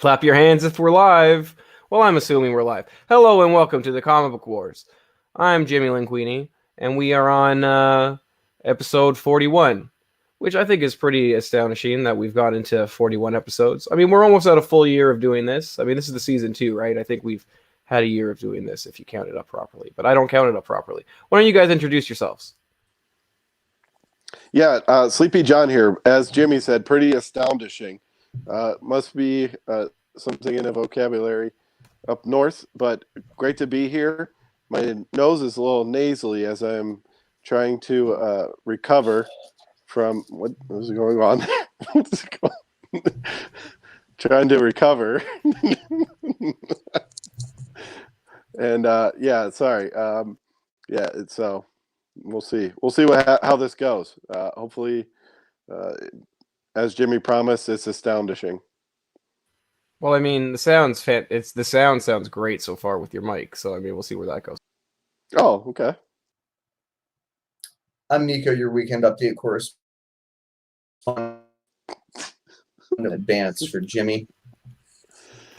Clap your hands if we're live. Well, I'm assuming we're live. Hello and welcome to the Comic Book Wars. I'm Jimmy Linguini, and we are on episode 41, which I think is pretty astonishing that we've got into 41 episodes. I mean, we're almost at a full year of doing this. I mean, this is the season 2, right? I think we've had a year of doing this if you count it up properly, but I don't count it up properly. Why don't you guys introduce yourselves? Yeah, Sleepy John here. As Jimmy said, pretty astonishing. Must be something in the vocabulary up north, but great to be here. My nose is a little nasally as I'm trying to recover from what is going on. What's going on? Trying to recover. And yeah, sorry. Yeah, it's we'll see. We'll see how this goes. Hopefully, as Jimmy promised, it's astonishing. Well, I mean, the sound sounds great so far with your mic, so I mean, we'll see where that goes. Oh, okay. I'm Nico, your weekend update correspondent in advance for Jimmy.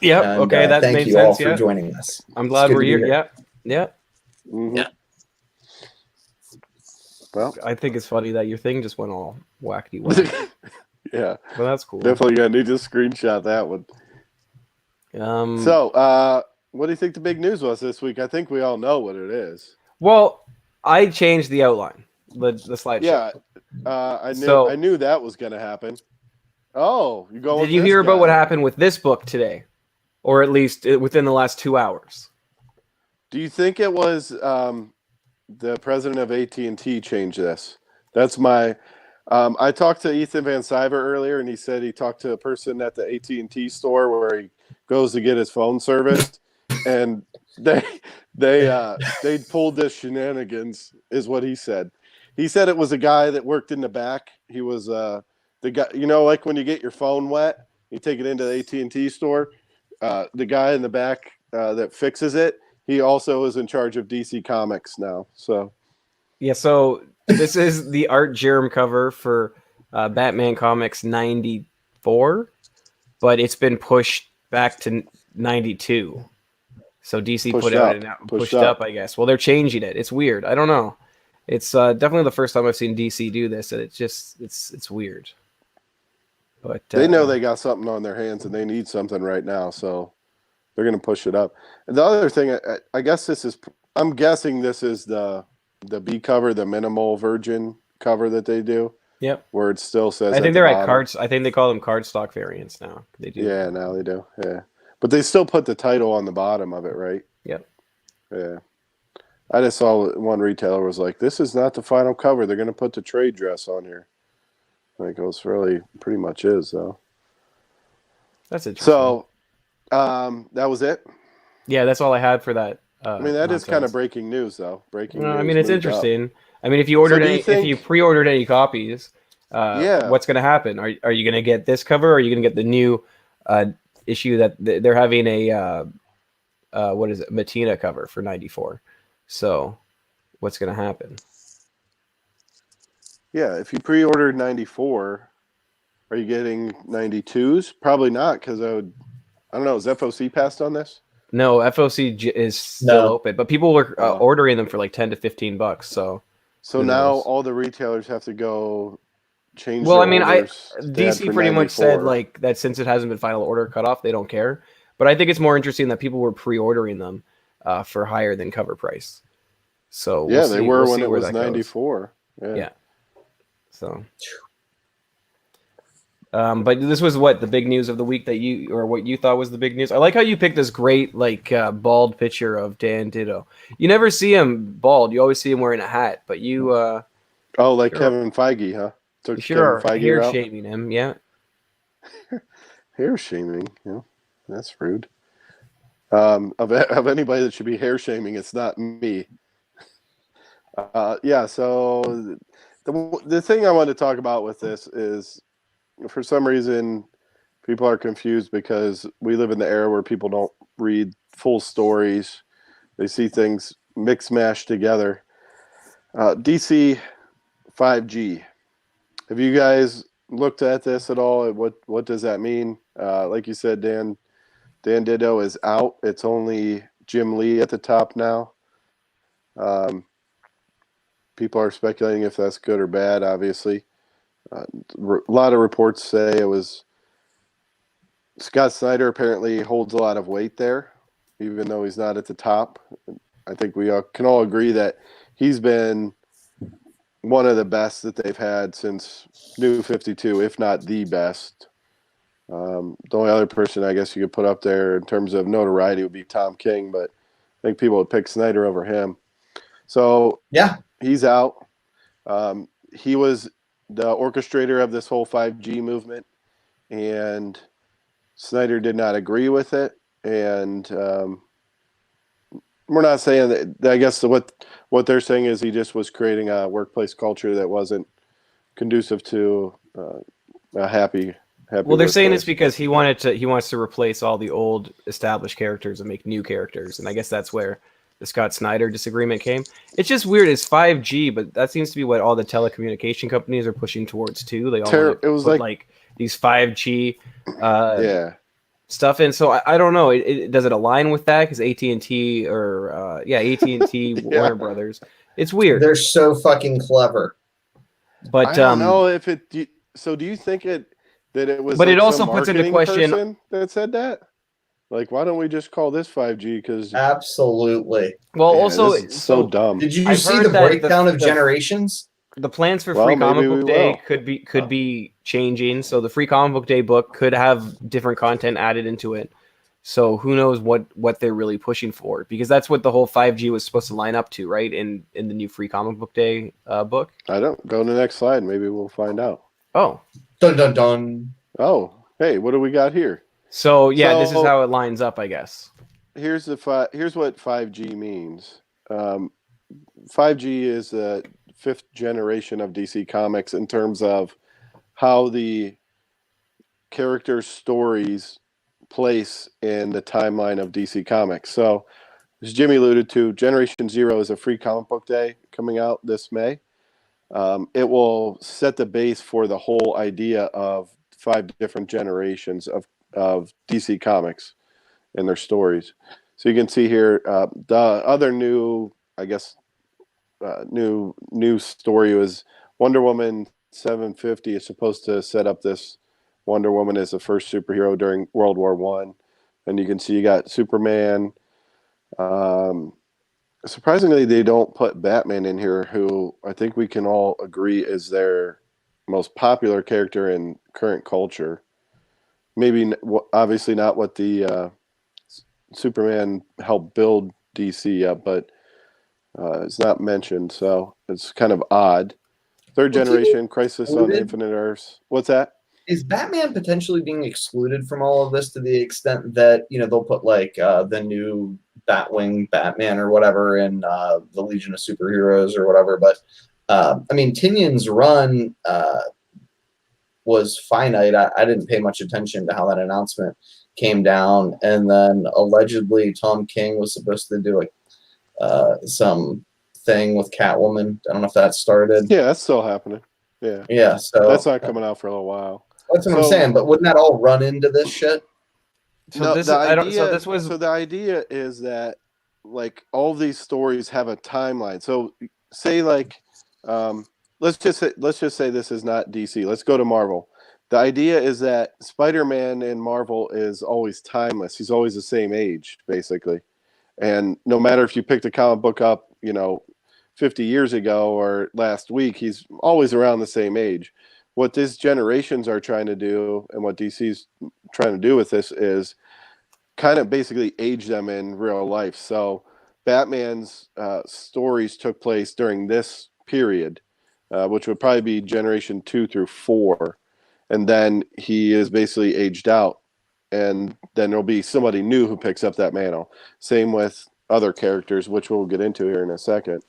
Yep. And, okay, that thank made you sense. all for Yeah. joining us. I'm glad we're here. Yeah. Yeah. Mm-hmm. Yeah. Well, I think it's funny that your thing just went all wacky. Wacky. yeah. Well, that's cool. Definitely gonna need to screenshot that one. So, what do you think the big news was this week? I think we all know what it is. Well, I changed the outline, the slideshow. Yeah, I knew that was gonna happen. Oh, you go. Did you hear about what happened with this book today, or at least within the last 2 hours? Do you think it was the president of AT&T changed this? That's my. I talked to Ethan Van Sciver earlier, and he said he talked to a person at the AT&T store where he goes to get his phone serviced, and they pulled this shenanigans, is what he said. He said it was a guy that worked in the back. He was the guy, like when you get your phone wet, you take it into the AT&T store. The guy in the back that fixes it, he also is in charge of DC Comics now. So yeah, so this is the Art Jerem cover for Batman Comics 94, but it's been pushed back to 92. So DC pushed up, I guess. Well, they're changing it. It's weird. I don't know. It's definitely the first time I've seen DC do this, and it's weird. But they know they got something on their hands, and they need something right now, so they're going to push it up. And the other thing, I guess I'm guessing this is the B cover, the minimal virgin cover that they do. Yep. Where it still says. I think they're at cards. I think they call them cardstock variants now. They do. Yeah, now they do. Yeah, but they still put the title on the bottom of it, right? Yep. Yeah. I just saw one retailer was like, "This is not the final cover. They're going to put the trade dress on here." Like, it really pretty much is, though. That's interesting. So, that was it. Yeah, that's all I had for that. I mean, that is kind of breaking news, though. Breaking news. I mean, it's interesting. Up. I mean, if you pre-ordered any copies, what's going to happen? Are you going to get this cover, or are you going to get the new issue that they're having a what is it, Matina cover for 94? So, what's going to happen? Yeah, if you pre-ordered 94, are you getting 92s? Probably not, because I don't know. Is FOC passed on this? No, FOC is still open, but people were ordering them for like $10 to $15. So now all the retailers have to go change. Well, their I mean, orders DC pretty much said like that since it hasn't been final order cut off, they don't care. But I think it's more interesting that people were pre-ordering them for higher than cover price. So they were when it was 94. Yeah. So. But this was the big news of the week that what you thought was the big news. I like how you picked this great bald picture of Dan Ditto. You never see him bald. You always see him wearing a hat. But you Kevin Feige, huh? Took sure, Kevin Feige hair route? Shaming him, yeah. Hair shaming, yeah, that's rude. Of anybody that should be hair shaming, it's not me. Yeah. So the thing I want to talk about with this is, for some reason, people are confused because we live in the era where people don't read full stories. They see things mix mashed together. DC 5G. Have you guys looked at this at all? What does that mean? Like you said, Dan, Dan Ditto is out. It's only Jim Lee at the top now. People are speculating if that's good or bad, obviously. A lot of reports say it was Scott Snyder apparently holds a lot of weight there, even though he's not at the top. I think we can all agree that he's been one of the best that they've had since New 52, if not the best. The only other person I guess you could put up there in terms of notoriety would be Tom King, but I think people would pick Snyder over him. So Yeah, he's out. He was the orchestrator of this whole 5G movement, and Snyder did not agree with it. And we're not saying that. I guess what they're saying is he just was creating a workplace culture that wasn't conducive to a happy. Well, they're saying workplace. it's because he wants to replace all the old established characters and make new characters, and I guess that's where the Scott Snyder disagreement came. It's just weird. It's 5G, but that seems to be what all the telecommunication companies are pushing towards too. They all want to put like these 5G stuff in. So I don't know. Does it align with that? Because AT&T or AT&T Warner Brothers. It's weird. they're so fucking clever. But I don't know if it. So do you think that it was? But like it also some puts into marketing question person that said that. Like, why don't we just call this 5G? Because Absolutely. well, also it's so dumb. Did you I've see heard the that breakdown of generations? the plans for Well, Free Comic maybe we Book Day will. could be changing. So the Free Comic Book Day book could have different content added into it. So who knows what they're really pushing for? Because that's what the whole 5G was supposed to line up to, right? In the new Free Comic Book Day book. I don't go to the next slide. Maybe we'll find out. Oh, Dun dun dun. Oh, hey, what do we got here? so this is how it lines up, I guess. Here's what 5G means. 5G is the fifth generation of DC Comics in terms of how the character stories place in the timeline of DC Comics. So, as Jimmy alluded to, Generation Zero is a Free Comic Book Day coming out this May. It will set the base for the whole idea of 5 different generations of DC Comics and their stories. So you can see here the other new, I guess, new story was Wonder Woman 750 is supposed to set up this Wonder Woman as the first superhero during World War I. And you can see you got Superman. Surprisingly, they don't put Batman in here, who I think we can all agree is their most popular character in current culture. Maybe, obviously, not what the Superman helped build DC up, but it's not mentioned, so it's kind of odd. Third generation, Crisis on Infinite Earths. What's that? Is Batman potentially being excluded from all of this to the extent that, they'll put like the new Batwing Batman or whatever in the Legion of Superheroes or whatever? But I mean, Tynion's run was finite. I didn't pay much attention to how that announcement came down. And then allegedly Tom King was supposed to do some thing with Catwoman. I don't know if that started. Yeah, that's still happening. Yeah. Yeah. So that's not coming out for a little while. That's what I'm saying. But wouldn't that all run into this shit? So the idea is that like all these stories have a timeline. So say like let's just say this is not DC. Let's go to Marvel. The idea is that Spider-Man in Marvel is always timeless. He's always the same age, basically. And no matter if you picked a comic book up, 50 years ago or last week, he's always around the same age. What these generations are trying to do and what DC's trying to do with this is kind of basically age them in real life. So Batman's stories took place during this period, which would probably be generation 2 through 4. And then he is basically aged out. And then there'll be somebody new who picks up that mantle. Same with other characters, which we'll get into here in a second.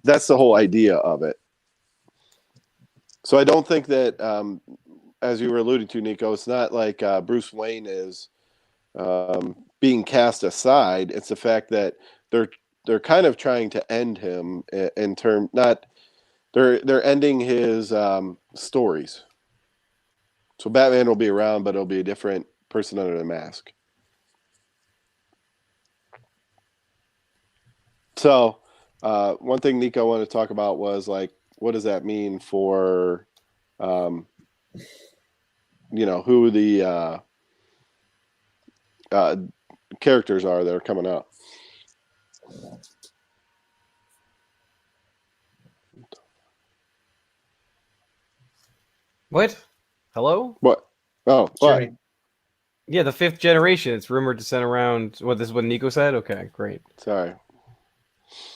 That's the whole idea of it. So I don't think that, as you were alluding to, Nico, it's not like Bruce Wayne is being cast aside. It's the fact that they're kind of trying to end him in term. Not they're ending his stories. So Batman will be around, but it'll be a different person under the mask. So, one thing Nico wanted to talk about was like, what does that mean for, who the characters are that are coming out? What? Hello? What? Oh, what? Jimmy. Yeah, the 5th generation. It's rumored to send around. What, this is what Nico said? Okay, great. Sorry.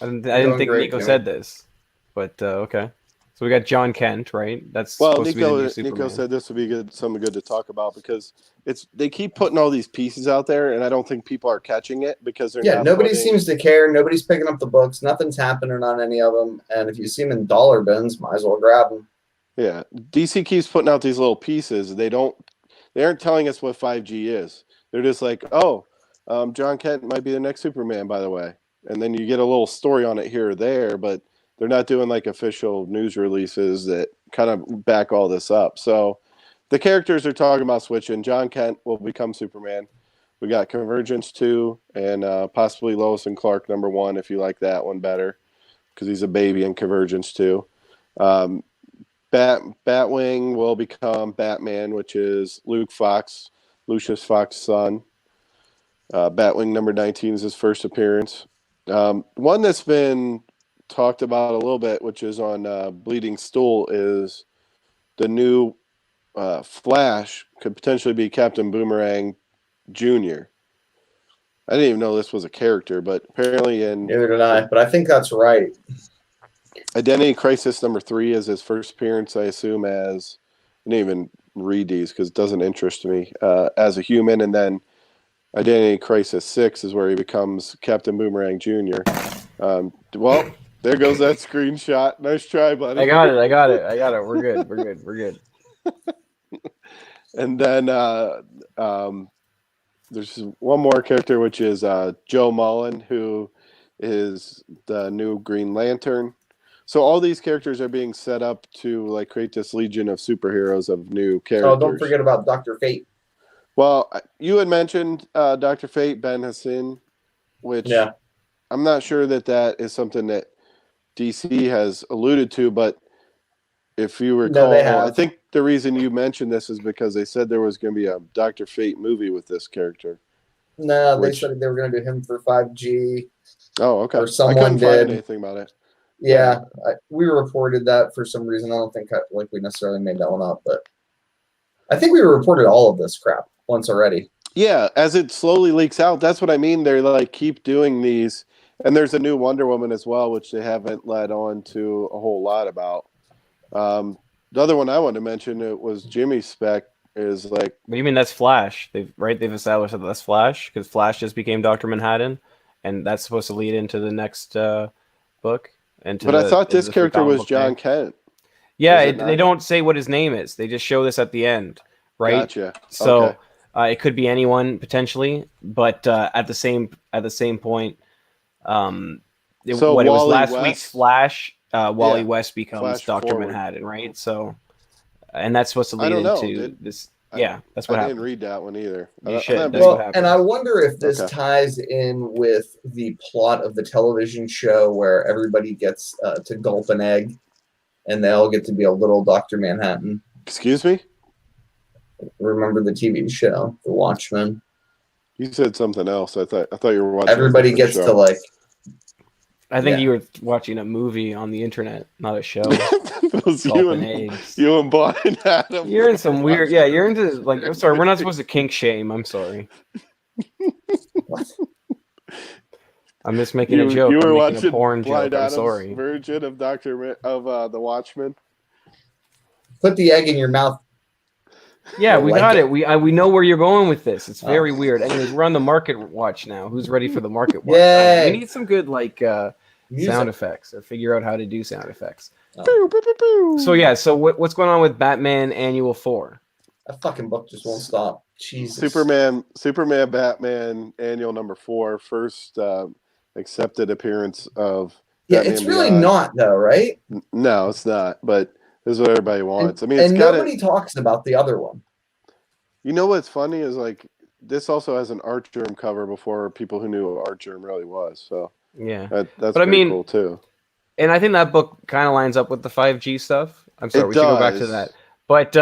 I didn't Doing think great, Nico Jimmy. said this, but okay. So we got John Kent, right? That's Well, supposed to be the new Superman. Nico said this would be good, something good to talk about because they keep putting all these pieces out there, and I don't think people are catching it because they're not nobody putting- seems to care. Nobody's picking up the books. Nothing's happening on any of them. And if you see them in dollar bins, might as well grab them. Yeah, DC keeps putting out these little pieces. They aren't telling us what 5G is. They're just like, John Kent might be the next Superman, by the way. And then you get a little story on it here or there, but they're not doing like official news releases that kind of back all this up. So the characters are talking about switching. John Kent will become Superman. We got Convergence 2 and possibly Lois and Clark #1 if you like that one better because he's a baby in Convergence 2. Batwing will become Batman, which is Lucius Fox's son. Batwing #19 is his first appearance. One that's been talked about a little bit, which is on Bleeding Stool, is the new Flash could potentially be Captain Boomerang Jr. I didn't even know this was a character, but apparently Neither did I, but I think that's right. Identity Crisis #3 is his first appearance, I assume, as I didn't even read these because it doesn't interest me, as a human, and then Identity Crisis 6 is where he becomes Captain Boomerang Jr. Well, there goes that screenshot. Nice try, buddy. I got it. We're good. And then there's one more character, which is Joe Mullen, who is the new Green Lantern. So all these characters are being set up to like create this legion of superheroes of new characters. Oh, don't forget about Dr. Fate. Well, you had mentioned Dr. Fate, Ben Hassan, which I'm not sure that is something that DC has alluded to, but if you recall, I think the reason you mentioned this is because they said there was going to be a Dr. Fate movie with this character. No, they said they were going to do him for 5G. Oh, okay. Or someone I couldn't did. find anything about it. Yeah, we reported that for some reason. I don't think we necessarily made that one up, but I think we reported all of this crap once already. Yeah, as it slowly leaks out, that's what I mean. They're like keep doing these, and there's a new Wonder Woman as well, which they haven't led on to a whole lot about. The other one I wanted to mention, it was Jimmy's spec, is like. What do you mean that's Flash? They've established that that's Flash because Flash just became Dr. Manhattan, and that's supposed to lead into the next book. But I thought this character was John Kent. Yeah, they don't say what his name is. They just show this at the end, right? Gotcha. So it could be anyone potentially, but at the same point, when it was last week's Flash, Wally West becomes Flash Dr. forward. Manhattan, right? So, and that's supposed to lead into this. Yeah, that's what happened. I didn't read that one either. You should. And I wonder if this ties in with the plot of the television show where everybody gets to gulp an egg, and they all get to be a little Dr. Manhattan. Excuse me? Remember the TV show, The Watchmen? You said something else. I thought you were watching. Everybody gets to like. I think you were watching a movie on the internet, not a show. you and Blind Adam. You're in some weird. Yeah, you're into like. I'm sorry, we're not supposed to kink shame. I'm sorry. What? I'm just making a joke. You were watching watching a porn Blind joke. I'm Adam's sorry. version of The Watchmen. Put the egg in your mouth. Yeah, we got it. We know where you're going with this. It's very weird. Anyways, we're on the market watch now. Who's ready for the market watch? Yay. We need some good sound effects or figure out how to do sound effects. Oh. So yeah, so what's going on with Batman Annual 4? That fucking book just won't stop. Jesus. Superman Batman Annual #4, first accepted appearance of. Yeah, Batman it's really Beyond. not though, right? No, it's not. But this is what everybody wants. And, I mean, it's nobody talks about the other one. You know what's funny is like this also has an Art Germ cover before people who knew what Art Germ really was. So Yeah. That's But I pretty mean, cool too. and I think that book kind of lines up with the 5G stuff. I'm sorry, It we should go back to does. that. But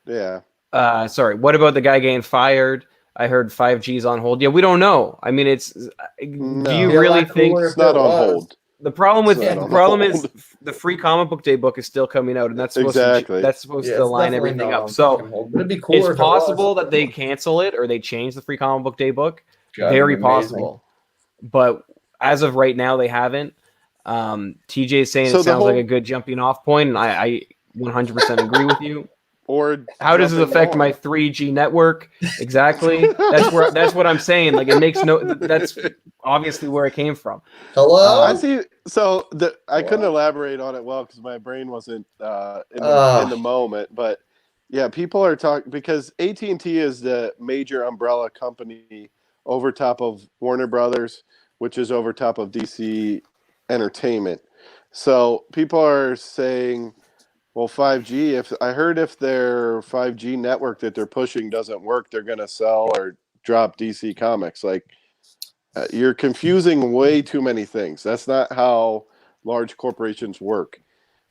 Yeah. sorry, what about the guy getting fired? I heard 5G's on hold. Yeah, we don't know. I mean, it's do you Be a really lot think cooler It's if not it on was. hold. the problem with It's not the on problem is hold. the free comic book day book is still coming out, and that's supposed Exactly. to Yeah, to it's line definitely everything not up. on So fucking hold, but it'd be cooler it's if it was. possible that they cancel it or they change the free comic book day book. That'd Very be amazing. possible. But as of right now, they haven't. TJ is saying So it the sounds like whole- a good jumping off point, and I 100% agree with you. Or How does this jumping affect more. my 3G network? Exactly. That's what I'm saying. Like, it makes no. That's obviously where it came from. Hello? I see. So I couldn't Wow. elaborate on it well because my brain wasn't in the moment. But yeah, people are talking because AT&T is the major umbrella company over top of Warner Brothers, which is over top of DC Entertainment. So people are saying, well, 5G. If their 5G network that they're pushing doesn't work, they're going to sell or drop DC Comics. Like. You're confusing way too many things. That's not how large corporations work.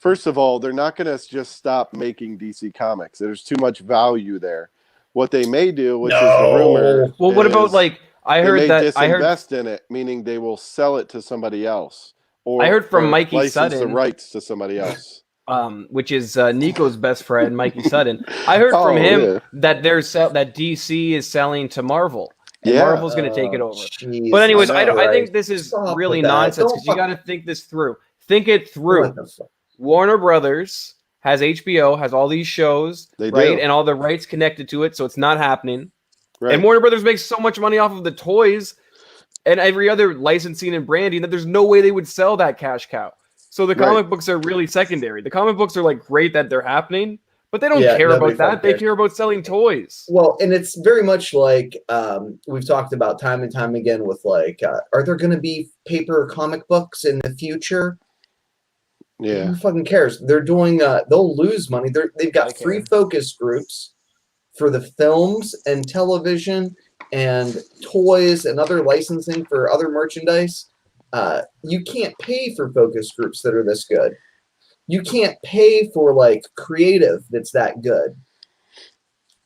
First of all, they're not going to just stop making DC Comics. There's too much value there. What they may do, which is the rumor, Well, what about is like I they may heard that disinvest in it, meaning they will sell it to somebody else, or I heard from or Mikey license the Sutton, rights to somebody else. which is Nico's best friend, Mikey Sutton. I heard from him yeah. that that DC is selling to Marvel. And Yeah. Marvel's going to take it over. Jeez, But anyways, I know. I think this is Stop really with that. nonsense Don't because you fuck- got to think this through. Think it through. What the fuck? Warner Brothers has HBO, has all these shows, They right? do. And all the rights connected to it, so it's not happening. Right. And Warner Brothers makes so much money off of the toys and every other licensing and branding that there's no way they would sell that cash cow. So the Right. comic books are really secondary. The comic books are like great that they're happening, but they don't Yeah, care nobody about that. fucking They cares. care about selling toys. Well, and it's very much like we've talked about time and time again with like, are there going to be paper comic books in the future? Yeah. Who fucking cares? They're doing. They'll lose money. They've I got care. 3 focus groups for the films and television and toys and other licensing for other merchandise. You can't pay for focus groups that are this good. You can't pay for like creative that's that good.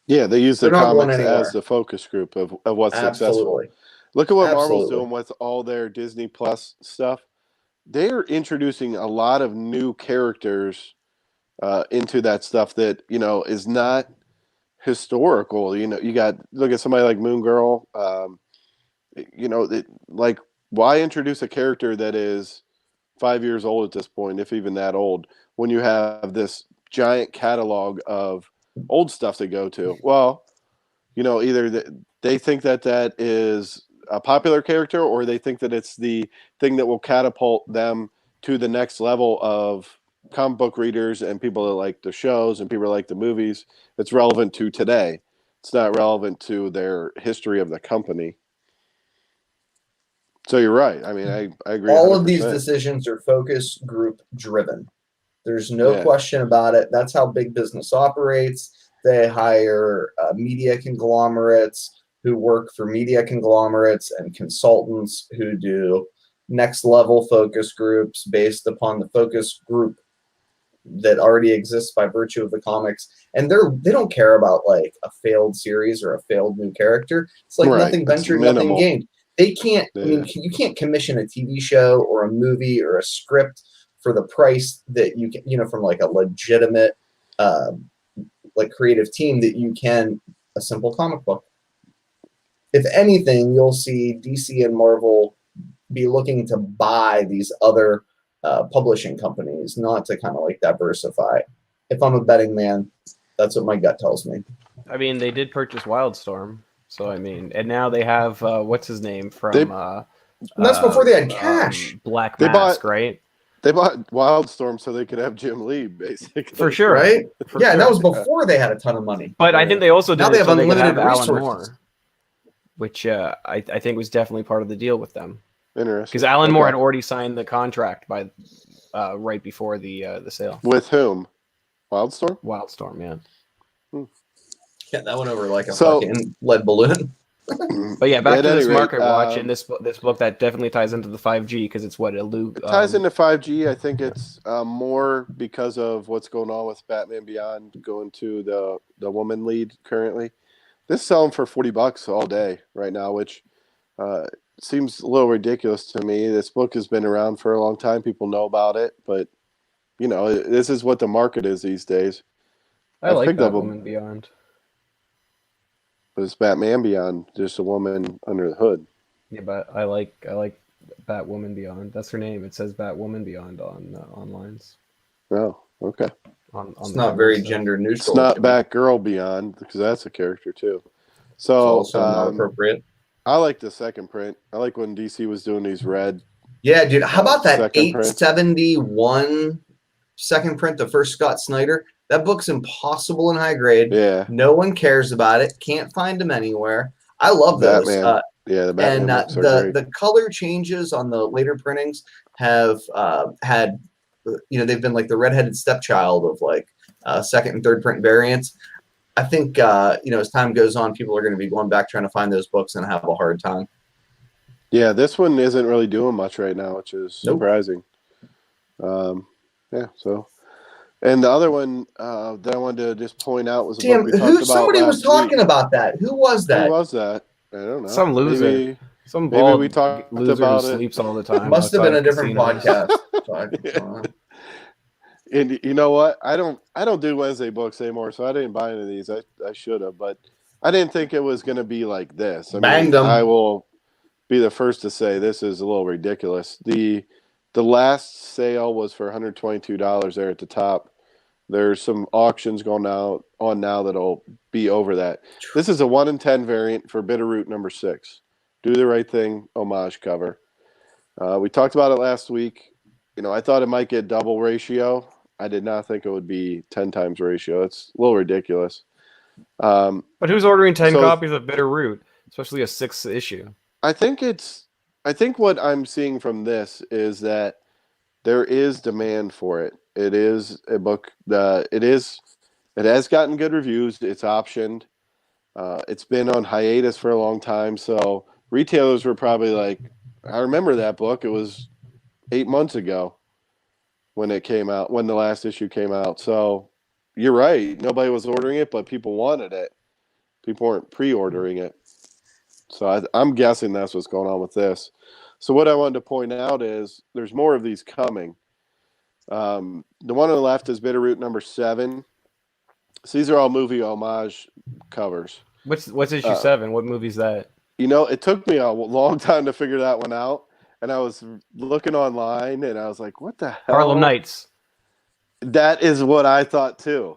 Yeah, they use the They're not going comics anywhere. as the focus group of what's successful. Absolutely. Look at what Marvel's Absolutely. doing with all their Disney Plus stuff. They're introducing a lot of new characters into that stuff that is not historical. You got look at somebody like Moon Girl. Like why introduce a character that is 5 years old at this point, if even that old, when you have this giant catalog of old stuff to go to? Well, either they think that is a popular character, or they think that it's the thing that will catapult them to the next level of comic book readers and people that like the shows and people that like the movies. It's relevant to today. It's not relevant to their history of the company. So you're right. I mean, I agree. All of these 100%. decisions are focus group driven. There's no Yeah. question about it. That's how big business operates. They hire media conglomerates who work for media conglomerates and consultants who do next level focus groups based upon the focus group that already exists by virtue of the comics. And they don't care about like a failed series or a failed new character. It's like Right. nothing It's ventured, minimal. nothing gained. They can't, I mean, Yeah. you can't commission a TV show or a movie or a script for the price that you can, from like a legitimate, like creative team that you can a simple comic book. If anything, you'll see DC and Marvel be looking to buy these other publishing companies, not to kind of like diversify. If I'm a betting man, that's what my gut tells me. I mean, they did purchase Wildstorm, so I mean, and now they have what's his name from And that's before they had cash. Black They Mask, bought- right? They bought Wildstorm so they could have Jim Lee, basically. For sure, Right? For Yeah, sure. that was before they had a ton of money. But I think they also did Now it they have so they could have unlimited Alan resources. Moore, which I think was definitely part of the deal with them. Interesting. Because Alan Moore had Okay. already signed the contract by right before the sale. With whom? Wildstorm? Wildstorm, yeah. Yeah, that went over like a So- fucking lead balloon. But yeah, back At to any this rate, market watch and this book that definitely ties into the 5G because it's what it ties into 5G. I think it's more because of what's going on with Batman Beyond going to the woman lead currently. This is selling for $40 all day right now, which seems a little ridiculous to me. This book has been around for a long time. People know about it, but this is what the market is these days. I I've like picked up Batwoman Beyond. this Batman Beyond, just a woman under the hood. Yeah, but I like Batwoman Beyond. That's her name. It says Batwoman Beyond on lines. Oh, okay. On It's the not cover very and stuff. gender neutral. It's not Jimmy. Batgirl Beyond because that's a character too. It's So also not appropriate. I like the second print. I like when DC was doing these red. Yeah, dude. How about that second print? 871 second print, the first Scott Snyder? That book's impossible in high grade. Yeah. No one cares about it. Can't find them anywhere. I love those. Batman. Yeah, the Batman And books are great. the color changes on the later printings have had, they've been like the redheaded stepchild of like second and third print variants. I think, as time goes on, people are going to be going back trying to find those books and have a hard time. Yeah, this one isn't really doing much right now, which is surprising. Yeah, so. And the other one that I wanted to just point out was a book we talked about somebody was talking week. about that. Who was that? Who was that? I don't know. Some loser. Some maybe bald we talked loser about who it. sleeps all the time. Must have been a different casinos. podcast. And you know what? I don't do Wednesday books anymore, so I didn't buy any of these. I should have, but I didn't think it was going to be like this. Banged them. I will be the first to say this is a little ridiculous. The last sale was for $122 there at the top. There's some auctions going on now that'll be over that. This is a 1 in 10 variant for Bitterroot number 6. Do the Right Thing homage cover. We talked about it last week. I thought it might get double ratio. I did not think it would be 10 times ratio. It's a little ridiculous. But who's ordering 10 copies of Bitterroot, especially a 6th issue? I think what I'm seeing from this is that there is demand for it. It is a book that it has gotten good reviews. It's optioned. It's been on hiatus for a long time. So retailers were probably like, I remember that book. It was 8 months ago when it came out, when the last issue came out. So you're right. Nobody was ordering it, but people wanted it. People weren't pre-ordering it. So I'm guessing that's what's going on with this. So what I wanted to point out is there's more of these coming. The one on the left is Bitterroot number 7. So these are all movie homage covers. What's issue 7? What movie's that? It took me a long time to figure that one out. And I was looking online and I was like, what the hell? Harlem Nights. That is what I thought too.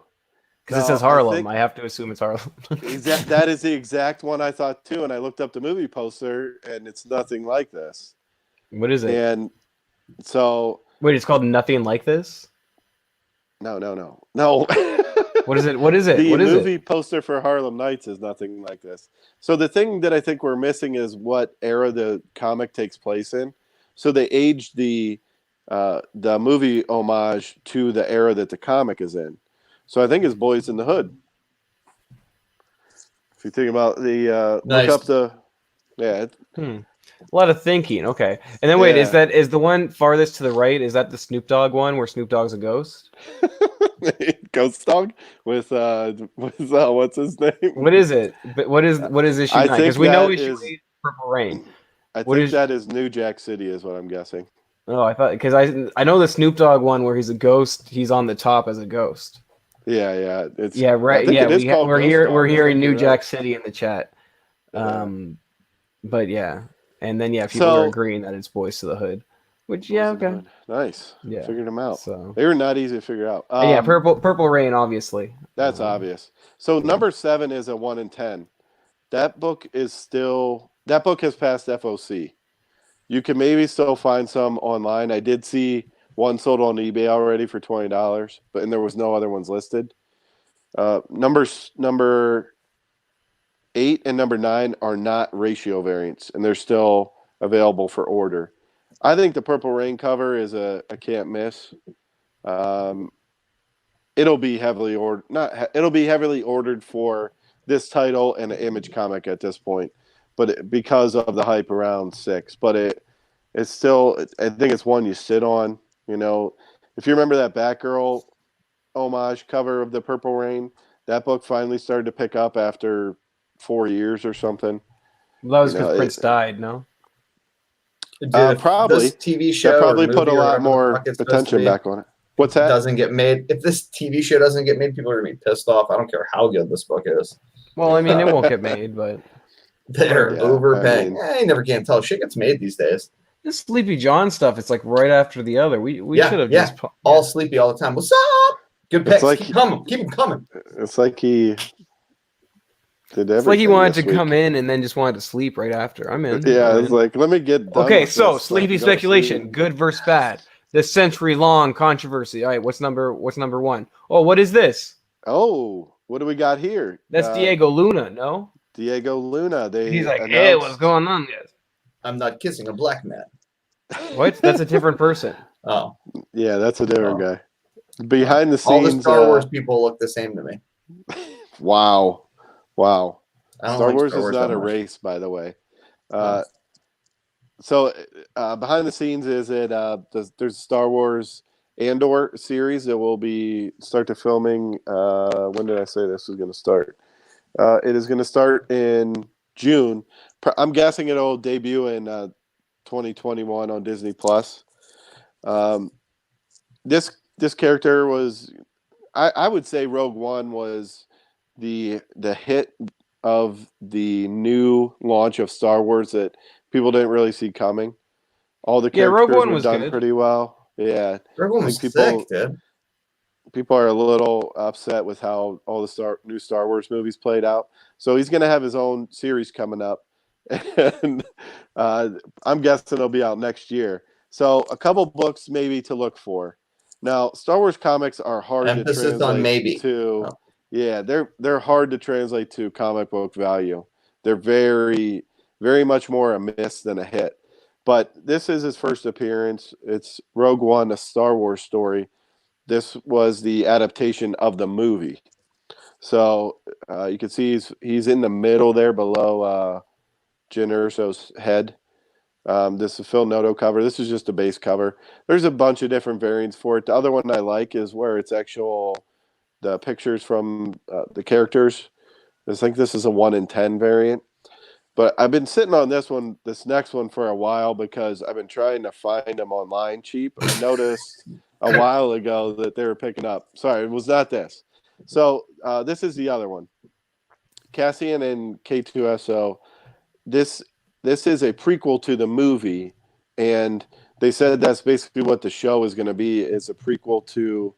Because it says Harlem. I have to assume it's Harlem. That is the exact one I thought too. And I looked up the movie poster and it's nothing like this. What is it? And so. Wait, it's called Nothing Like This? No. What is it? The movie poster for Harlem Nights is Nothing Like This. So the thing that I think we're missing is what era the comic takes place in. So they aged the movie homage to the era that the comic is in. So I think it's Boys in the Hood. If you think about the nice. Look up the A lot of thinking. Okay, and then wait, is the one farthest to the right? Is that the Snoop Dogg one where Snoop Dogg's a ghost? Ghost Dog with what's his name? What is it? But what is issue 9? Because we know issue 8 is Purple Rain. I think that is New Jack City, is what I'm guessing. Oh, I thought because I know the Snoop Dogg one where he's a ghost. He's on the top as a ghost. Yeah. Right. Yeah, we're hearing New Jack City in the chat. Yeah. But yeah, and then people are agreeing that it's Boys to the Hood, which okay, nice. Yeah, figured them out. So they were not easy to figure out. Purple Rain, obviously. That's obvious. So number 7 is a 1 in 10. That book has passed FOC. You can maybe still find some online. I did see one sold on eBay already for $20, and there was no other ones listed. Number 8 and number 9 are not ratio variants, and they're still available for order. I think the Purple Rain cover is a can't miss. It'll be heavily ordered. It'll be heavily ordered for this title and an Image comic at this point. because of the hype around 6. But it's still, I think it's one you sit on. You know, if you remember that Batgirl homage cover of the Purple Rain, that book finally started to pick up after 4 years or something. Well, that was because Prince died, no? Dude, probably. this TV show that probably or put a movie or lot whatever the more fuck it's supposed to attention be back on it. What's that? doesn't get made. If this TV show doesn't get made, people are gonna be pissed off. I don't care how good this book is. Well, I mean, it won't get made, but They're Yeah, overpaying. I mean- You never can tell. Shit gets made these days. this Sleepy John stuff, it's like right after the other. We should have just all sleepy all the time. What's up? Good picks. like- Keep coming. Keep them coming. It's like he did everything. It's like he wanted this to week. come in and then just wanted to sleep right after. I'm in. Yeah, I'm it's in. like, let me get done Okay, with so this sleepy go to speculation, sleep. good versus bad. The century-long controversy. All right, what's number 1? Oh, what is this? Oh, what do we got here? That's Diego Luna, no? Diego Luna. They He's like, announced... hey, what's going on, guys? I'm not kissing a black man. What? That's a different person. Oh, Yeah, that's a different guy. Behind the all the scenes, Star Wars people look the same to me. Wow. I don't Star like Wars Star is Wars not that a much. race, by the way. Oh. So behind the scenes is there's a Star Wars Andor series that will be start to filming. When did I say this was going to start? It is going to start in June. I'm guessing it'll debut in 2021 on Disney Plus. This character was, I would say, Rogue One was the hit of the new launch of Star Wars that people didn't really see coming. All the characters Rogue One were was done good. pretty well. Yeah, Rogue One I was think sick, dude. people are a little upset with how all the new Star Wars movies played out. So he's going to have his own series coming up, and I'm guessing it'll be out next year. So a couple books maybe to look for. Now, Star Wars comics are hard Emphasis to translate on maybe. to. Oh. Yeah, they're hard to translate to comic book value. They're very, very much more a miss than a hit. But this is his first appearance. It's Rogue One, a Star Wars story. This was the adaptation of the movie. So you can see he's in the middle there below Jyn Erso's head. This is a Phil Noto cover. This is just a base cover. There's a bunch of different variants for it. The other one I like is where it's the pictures from the characters. I think this is a 1 in 10 variant. But I've been sitting on this next one for a while because I've been trying to find them online cheap. I noticed a while ago that they were picking up. Sorry, it was not this. So this is the other one. Cassian and K2SO. This is a prequel to the movie, and they said that's basically what the show is going to be, is a prequel to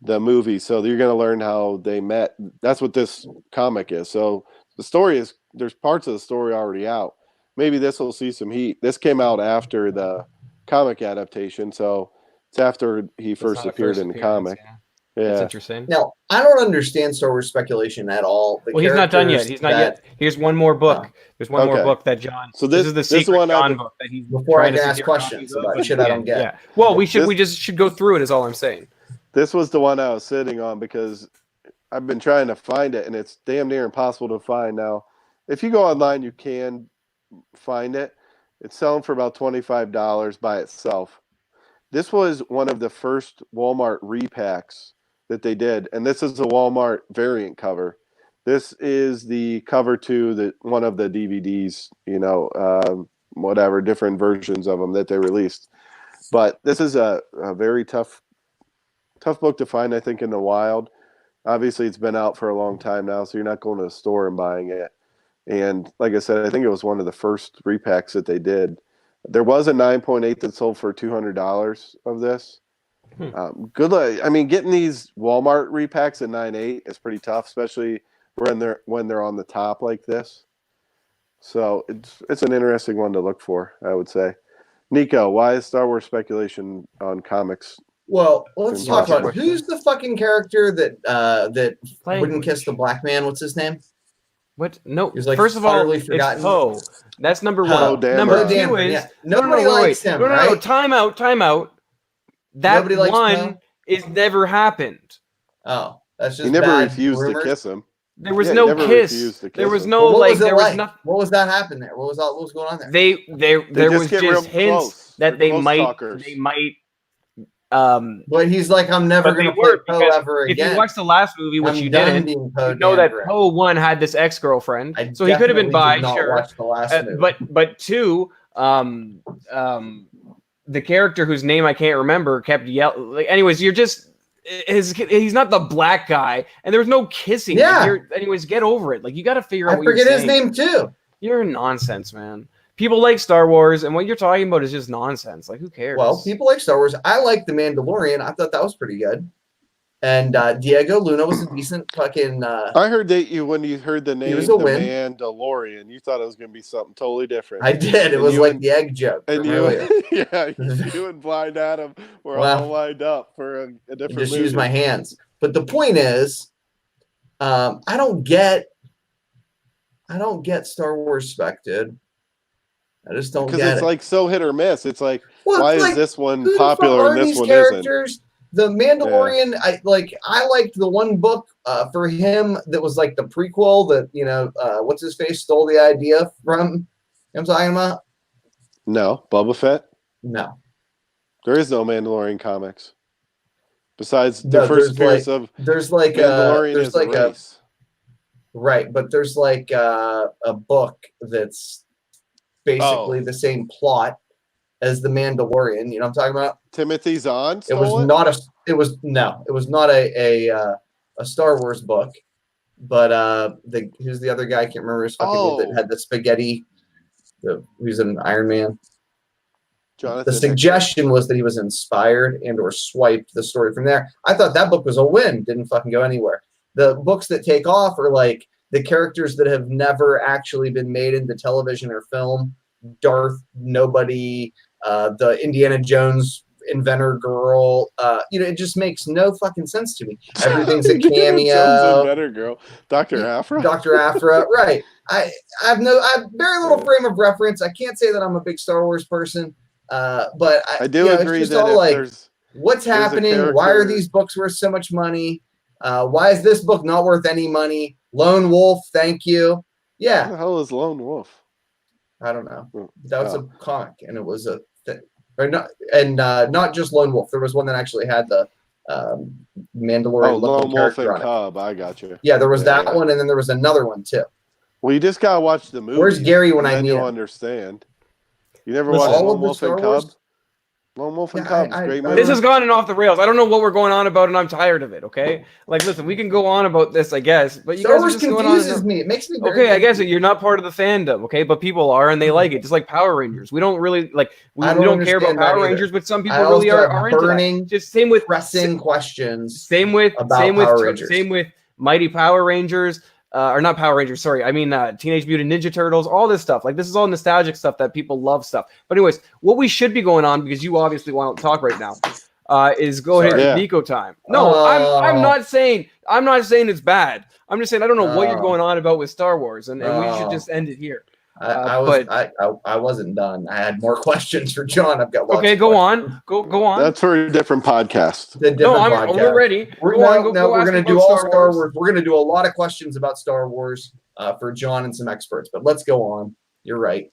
the movie. So you're going to learn how they met. That's what this comic is. So the story is, there's parts of the story already out. Maybe this will see some heat. This came out after the comic adaptation, so it's after he first appeared in the comic. Yeah. That's Yeah. interesting. Now, I don't understand Star Wars speculation at all. Well, he's not done yet. He's not yet. Here's one more book. There's one more Okay. book that John. So this is the secret one John book that he's Before I trying to can ask secure questions copies of, about but shit he I don't can't. get. Yeah. Well, we This- just should go through it. Is all I'm saying. This was the one I was sitting on because I've been trying to find it, and it's damn near impossible to find now. If you go online, you can find it. It's selling for about $25 by itself. This was one of the first Walmart repacks that they did, and this is a Walmart variant cover. This is the cover to one of the DVDs, whatever, different versions of them that they released. But this is a very tough book to find, I think, in the wild. Obviously, it's been out for a long time now, so you're not going to the store and buying it. And like I said, I think it was one of the first repacks that they did. There was a 9.8 that sold for $200 of this. Good luck. I mean, getting these Walmart repacks at 9.8 is pretty tough, especially when they're on the top like this. So it's an interesting one to look for, I would say. Nico, why is Star Wars speculation on comics? Well, let's talk about Impossible. who's the fucking character that Language. wouldn't kiss the black man. What's his name? What? No. He's like First of all, utterly it's forgotten. Poe. That's number Poe one. Dameron. Number Poe two Dameron, is yeah. Nobody likes him, No, right? time out. That Nobody likes one Poe? is never happened. Oh, that's just He never bad refused rumors. to kiss him. There was Yeah, he no never kiss. refused to There kiss was him. no What like. was it There was like? nothing. What was that happening there? What was going on there? There just was get real just hints close. that They're they close might talkers. But he's like, I'm never but they gonna play were Poe because ever if you again. watch the last movie, which I'm you done didn't, being Poe you know that Dameron. Poe 1 had this ex-girlfriend, I so he could have been definitely bi, did not sure. watch the last movie. But 2, the character whose name I can't remember kept yelling. Like, anyways, he's not the black guy, and there's no kissing. Yeah. Anyways, get over it. Like, you got to figure out I what you're forget his saying. name too. You're nonsense, man. People like Star Wars, and what you're talking about is just nonsense. Like, who cares? Well, people like Star Wars. I like The Mandalorian. I thought that was pretty good. And Diego Luna was a decent fucking. I heard that when you heard the name was The a win. Mandalorian, you thought it was going to be something totally different. I did. It was like the egg joke. And from you, earlier. yeah, you and Blind Adam were all lined up for a different Just movie. use my hands. But the point is, I don't get Star Wars spec, dude. I just don't get it. Because it's like so hit or miss. It's like, Well, why it's is like, this one who the fuck popular are and this these one characters? isn't? The Mandalorian, I liked the one book for him that was like the prequel that what's his face stole the idea from. You know what I'm talking about? No, Boba Fett. No, There is no Mandalorian comics. Besides the first appearance of there's like Mandalorian there's is like a race. right, but there's like a book that's basically the same plot as the Mandalorian. You know what I'm talking about? Timothy Zahn It was stole not a Star Wars book, but who's the other guy? I can't remember his fucking name that had the spaghetti. Who's an Iron Man. Jonathan The suggestion was that he was inspired and or swiped the story from there. I thought that book was a win. Didn't fucking go anywhere. The books that take off are like the characters that have never actually been made into television or film. Darth, nobody, the Indiana Jones inventor girl. It just makes no fucking sense to me. Everything's a cameo. Jones inventor girl, Dr. Afra. Dr. Afra, right? I have very little frame of reference. I can't say that I'm a big Star Wars person, but I do agree that if like, there's what's happening? Why are these books worth so much money? Why is this book not worth any money? Lone Wolf, thank you. Yeah. What the hell is Lone Wolf? I don't know. That was a comic, and it was a thing. Or not, and not just Lone Wolf. There was one that actually had the Mandalorian. Oh, Lone Wolf and Cub. I got you. Yeah, there was that one, and then there was another one too. Well, you just gotta watch the movie. Where's Gary when I need him? You'll understand. You never watched Lone Wolf and Cub? Lone Wolf and Cub, great movie. This has gone off the rails. I don't know what we're going on about, and I'm tired of it. Okay, like listen, we can go on about this, I guess, but you Star guys Wars are just going confuses on. me. It makes me Okay, I guess you're not part of the fandom, okay, but people are, and they like it. Just like Power Rangers, we don't really like. We don't care about Power Rangers, but some people really are into that. Just same with pressing questions. Same with Power Rangers. Same with Mighty Power Rangers. Or not Power Rangers, sorry. I mean Teenage Mutant Ninja Turtles, all this stuff. Like, this is all nostalgic stuff that people love stuff. But anyways, what we should be going on, because you obviously want to talk right now, is go ahead with Nico time. No, I'm not saying it's bad. I'm just saying I don't know what you're going on about with Star Wars, and we should just end it here. I wasn't done. I had more questions for John. I've got lots. Okay, go on. Go on. That's for a different podcast. We're ready. We're gonna do all Star Wars. We're gonna do a lot of questions about Star Wars for John and some experts. But let's go on. You're right.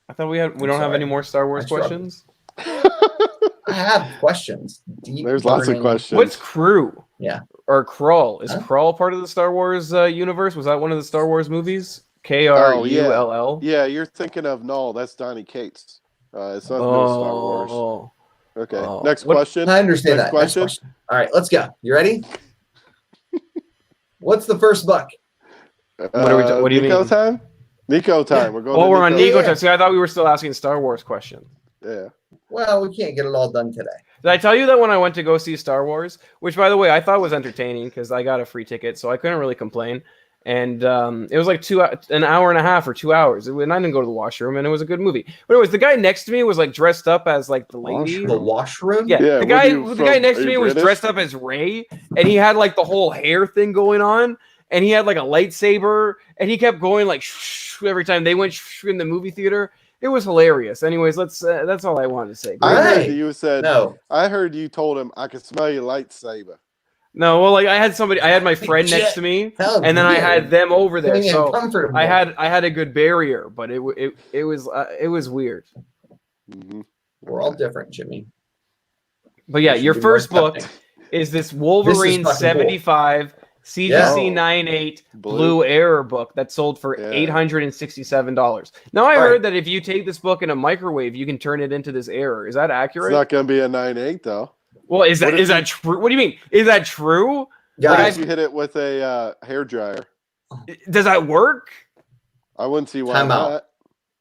I thought we don't have any more Star Wars questions. I have questions. There's lots of questions. What's Crew? Yeah. Or Krull? Is Krull part of the Star Wars universe? Was that one of the Star Wars movies? Krull. Yeah, you're thinking of Null. That's Donnie Cates. It's not Star Wars. Okay. Next question. I understand Next that. Question. Next question. All right, let's go. You ready? What's the first book? What do you Nico mean? Time? Nico time. We're going. We're on Nico time. See, I thought we were still asking Star Wars questions. Yeah. Well, we can't get it all done today. Did I tell you that when I went to go see Star Wars, which by the way I thought was entertaining because I got a free ticket, so I couldn't really complain. And it was like an hour and a half or 2 hours. And I didn't go to the washroom, and it was a good movie. But anyways, the guy next to me was like dressed up as like the lady. The washroom? Yeah. The guy next to me was dressed up as Rey, and he had like the whole hair thing going on, and he had like a lightsaber, and he kept going like every time they went in the movie theater. It was hilarious. Anyways, that's all I wanted to say. I heard you said no. I heard you told him I could smell your lightsaber. No, well, like I had my friend next to me, Hell, and then I had them over there, Feeling so uncomfortable. I had a good barrier, but it was weird. Mm-hmm. We're all different, Jimmy. But yeah, We should your be more first book accepting. is this Wolverine fucking cool. 75 CGC Yeah. 98 Blue. Blue Error book that sold for Yeah. $867. Now I Right. heard that if you take this book in a microwave, you can turn it into this error. Is that It's accurate? not going to be a 9.8 though. Well, is What if that true? What do you mean? Is that true? What Guys, if you hit it with a hair dryer? Does that work? I wouldn't see why Time out. not.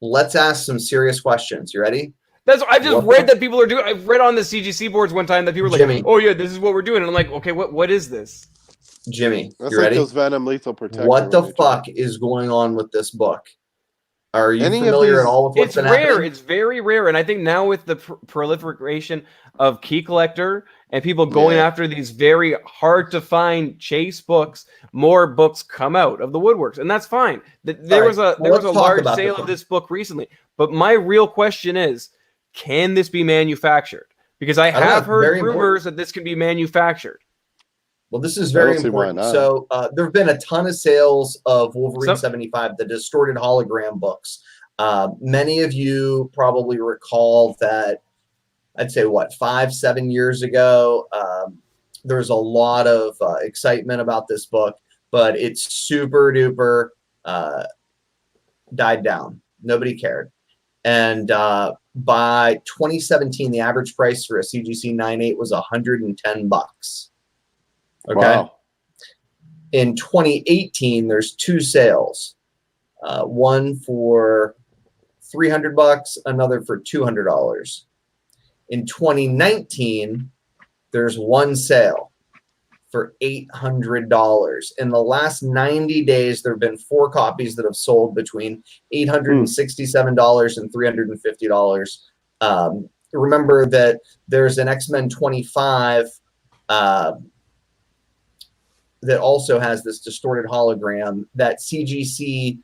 let's ask some serious questions. You ready? I just What read the- that people are doing. I read on the CGC boards one time that people were like, Jimmy. "Oh yeah, this is what we're doing," and I'm like, "Okay, what is this?" Jimmy, That's you like ready? those Venom lethal protector. What the when they try- fuck is going on with this book? Are you Any of familiar these- at all with what's It's been rare. happening? It's very rare, and I think now with the proliferation of key collector and people going Yeah. after these very hard to find chase books, more books come out of the woodworks, and that's fine. There was a let's talk large about sale this of one. this book recently, but my real question is, can this be manufactured? Because I don't know, have heard very rumors important. that this can be manufactured. Well, this is I very don't see why important. not. So there have been a ton of sales of Wolverine So- 75, the distorted hologram books. Many of you probably recall that, I'd say, 5-7 years ago, there's a lot of excitement about this book, but it's super duper died down. Nobody cared. And by 2017, the average price for a CGC 98 was $110. Okay. Wow. In 2018, there's two sales, one for $300, another for $200. In 2019, there's one sale for $800. In the last 90 days, there have been 4 copies that have sold between $867 and $350. Remember that there's an X-Men 25 that also has this distorted hologram that CGC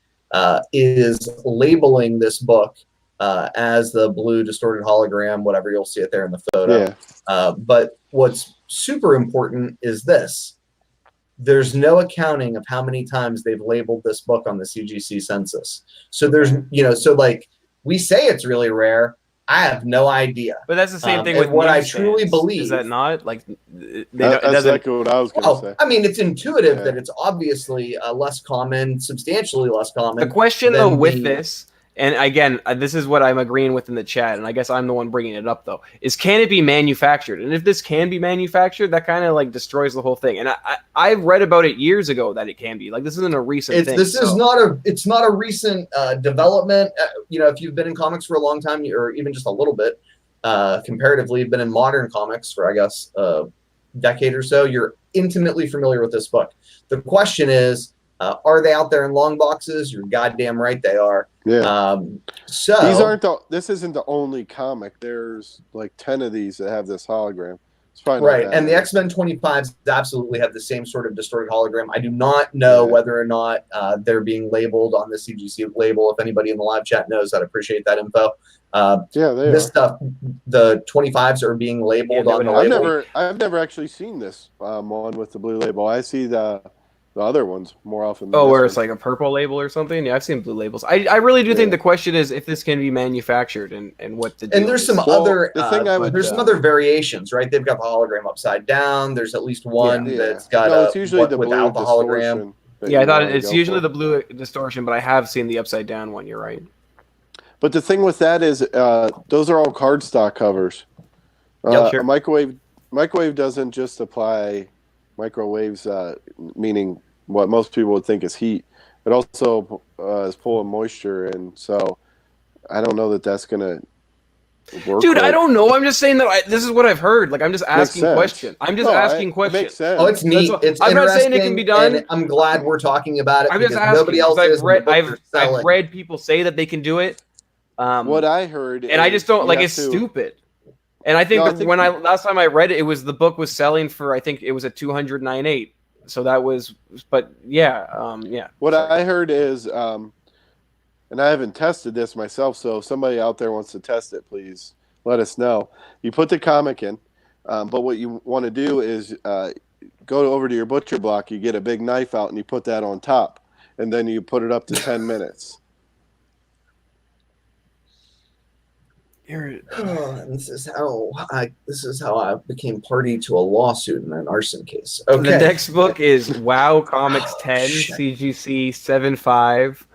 is labeling this book as the blue distorted hologram, whatever, you'll see it there in the photo. Yeah. But what's super important is this. There's no accounting of how many times they've labeled this book on the CGC census. So there's, so like we say it's really rare. I have no idea. But that's the same thing and with what I newsstands. truly believe Is that not like it That's doesn't? exactly what I was going to Well, say. I mean, it's intuitive Yeah. that it's obviously less common, substantially less common. The question than though with the- this, and again, this is what I'm agreeing with in the chat, and I guess I'm the one bringing it up though, is can it be manufactured? And if this can be manufactured, that kind of like destroys the whole thing. And I read about it years ago that it can be. Like this isn't a recent thing. This is not a recent development. If you've been in comics for a long time, or even just a little bit, comparatively, been in modern comics for, I guess, a decade or so, you're intimately familiar with this book. The question is, are they out there in long boxes? You're goddamn right they are. Yeah. So this isn't the only comic. There's like 10 of these that have this hologram. It's probably not right, that and the many. X-Men 25s absolutely have the same sort of distorted hologram. I do not know Yeah. whether or not they're being labeled on the CGC label. If anybody in the live chat knows, I'd appreciate that info. Yeah, they This are. stuff, the 25s are being labeled Yeah, on the they would label. I've never actually seen this one with the blue label. I see the other ones more often. Than Oh, this where one. it's like a purple label or something? Yeah, I've seen blue labels. I really do think Yeah. the question is if this can be manufactured and what the deal And there's is. some Well, other the thing I would, there's some other variations, right? They've got the hologram upside down. There's at least one Yeah. that's got No, it's usually the blue without the hologram. distortion that Yeah, I you thought wanna it's go usually for. the blue distortion, but I have seen the upside down one. You're right. But the thing with that is, those are all cardstock covers. Yep, sure. Microwave doesn't just apply microwaves, meaning what most people would think is heat. It also is pulling moisture, and so I don't know that that's gonna work. Dude, I right. don't know. I'm just saying that this is what I've heard. Like I'm just asking sense. questions. I'm just No, asking It questions. makes sense. Oh, it's neat. all. It's I'm not saying it interesting, can be done. and I'm glad we're talking about it I'm just because asking. nobody else because is. and the books are I've selling. read people say that they can do it. What I heard, And I just don't is like you it's have to- stupid. And I think No, I that think when last time I read it, the book was selling for I think it was a 209.8. So that was, but yeah, yeah. What sorry. I heard is, and I haven't tested this myself, so if somebody out there wants to test it, please let us know. You put the comic in, but what you want to do is go over to your butcher block, you get a big knife out and you put that on top, and then you put it up to 10 minutes. This is how I became party to a lawsuit in an arson case. Okay. The next book is WoW Comics 10 CGC 75.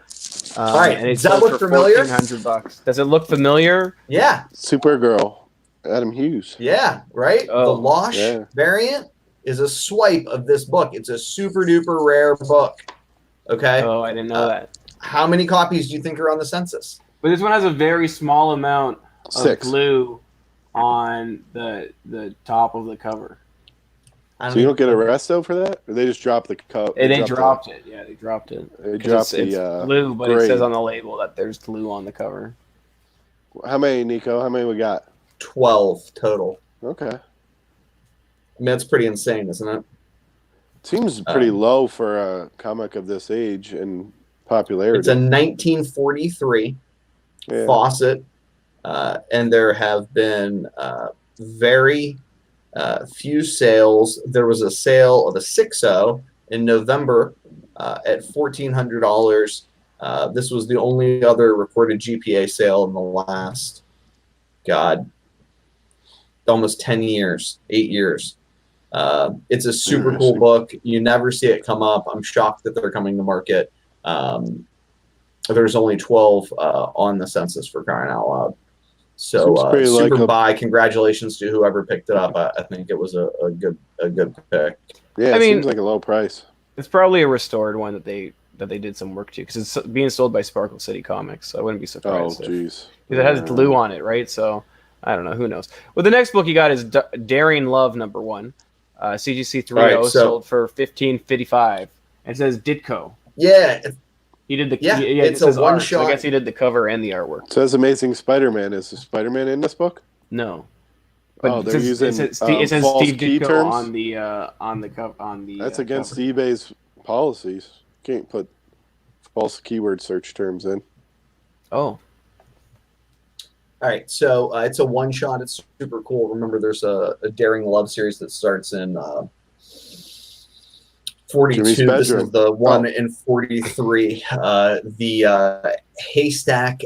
All right. And it's Does that sold look for familiar? $1,400. Does it look familiar? Yeah. Supergirl, Adam Hughes. Yeah. Right. Oh, the Losh variant is a swipe of this book. It's a super duper rare book. Okay. Oh, I didn't know that. How many copies do you think are on the census? But this one has a very small amount of 6 glue on the top of the cover. So you don't get arrested for that? Or they just drop the cup? They dropped it. Yeah, they dropped it. They dropped it's glue, but grade. it says on the label that there's glue on the cover. How many, Nico? How many we got? 12 total. Okay. I mean, that's pretty insane, isn't it? Seems pretty low for a comic of this age and popularity. It's a 1943 faucet, and there have been very few sales. There was a sale of a 6.0 in November at $1,400. This was the only other recorded GPA sale in the last, almost 10 years, 8 years. It's a super cool book. You never see it come up. I'm shocked that they're coming to market. There's only 12 on the census, for crying out loud. So super buy. Congratulations to whoever picked it up. I think it was a good pick. Yeah, it seems like a low price. It's probably a restored one that they did some work to, because it's being sold by Sparkle City Comics. So I wouldn't be surprised. Oh, jeez. Because it has glue on it, right? So I don't know. Who knows? Well, the next book you got is Daring Love #1, CGC 3.0, sold for $15.55. It says Ditko. Yeah. He did the it's a one shot. So I guess he did the cover and the artwork. It says Amazing Spider-Man. Is Spider-Man in this book? No. But they're using it says false Steve key Ditko terms on the cover. That's against eBay's policies. Can't put false keyword search terms in. Oh. All right, so it's a one shot. It's super cool. Remember, there's a Daring Love series that starts in 42. This is the one in 43. The haystack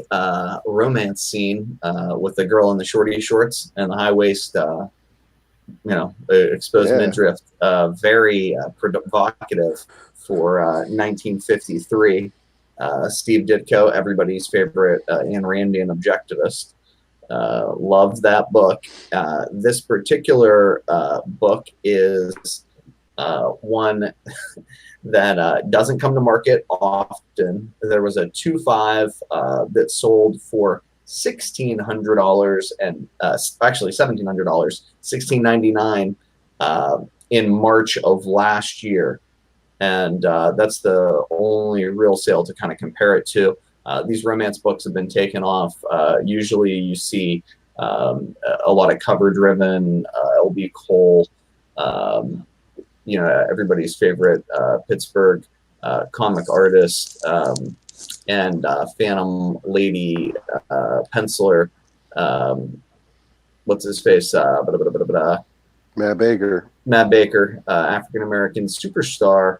romance scene with the girl in the shorty shorts and the high waist, exposed midriff. Very provocative for 1953. Steve Ditko, everybody's favorite Ayn Randian objectivist. Loved that book. This particular book is one that doesn't come to market often. There was a 2.5 that sold for $1,600 and actually $1,700, $1,699 in March of last year, and that's the only real sale to kind of compare it to. These romance books have been taken off. Usually, you see a lot of cover-driven. L.B. Cole. Everybody's favorite Pittsburgh comic artist, and Phantom Lady penciler. What's his face? Matt Baker. Matt Baker, African-American superstar,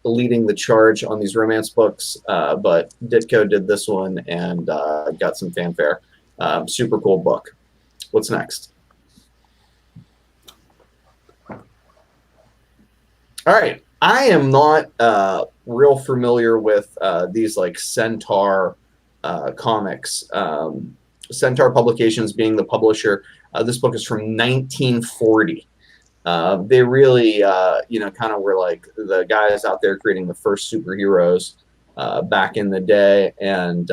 leading the charge on these romance books. But Ditko did this one and got some fanfare. Super cool book. What's next? All right. I am not real familiar with these like Centaur comics. Centaur Publications being the publisher. This book is from 1940. They really, kind of were like the guys out there creating the first superheroes back in the day. And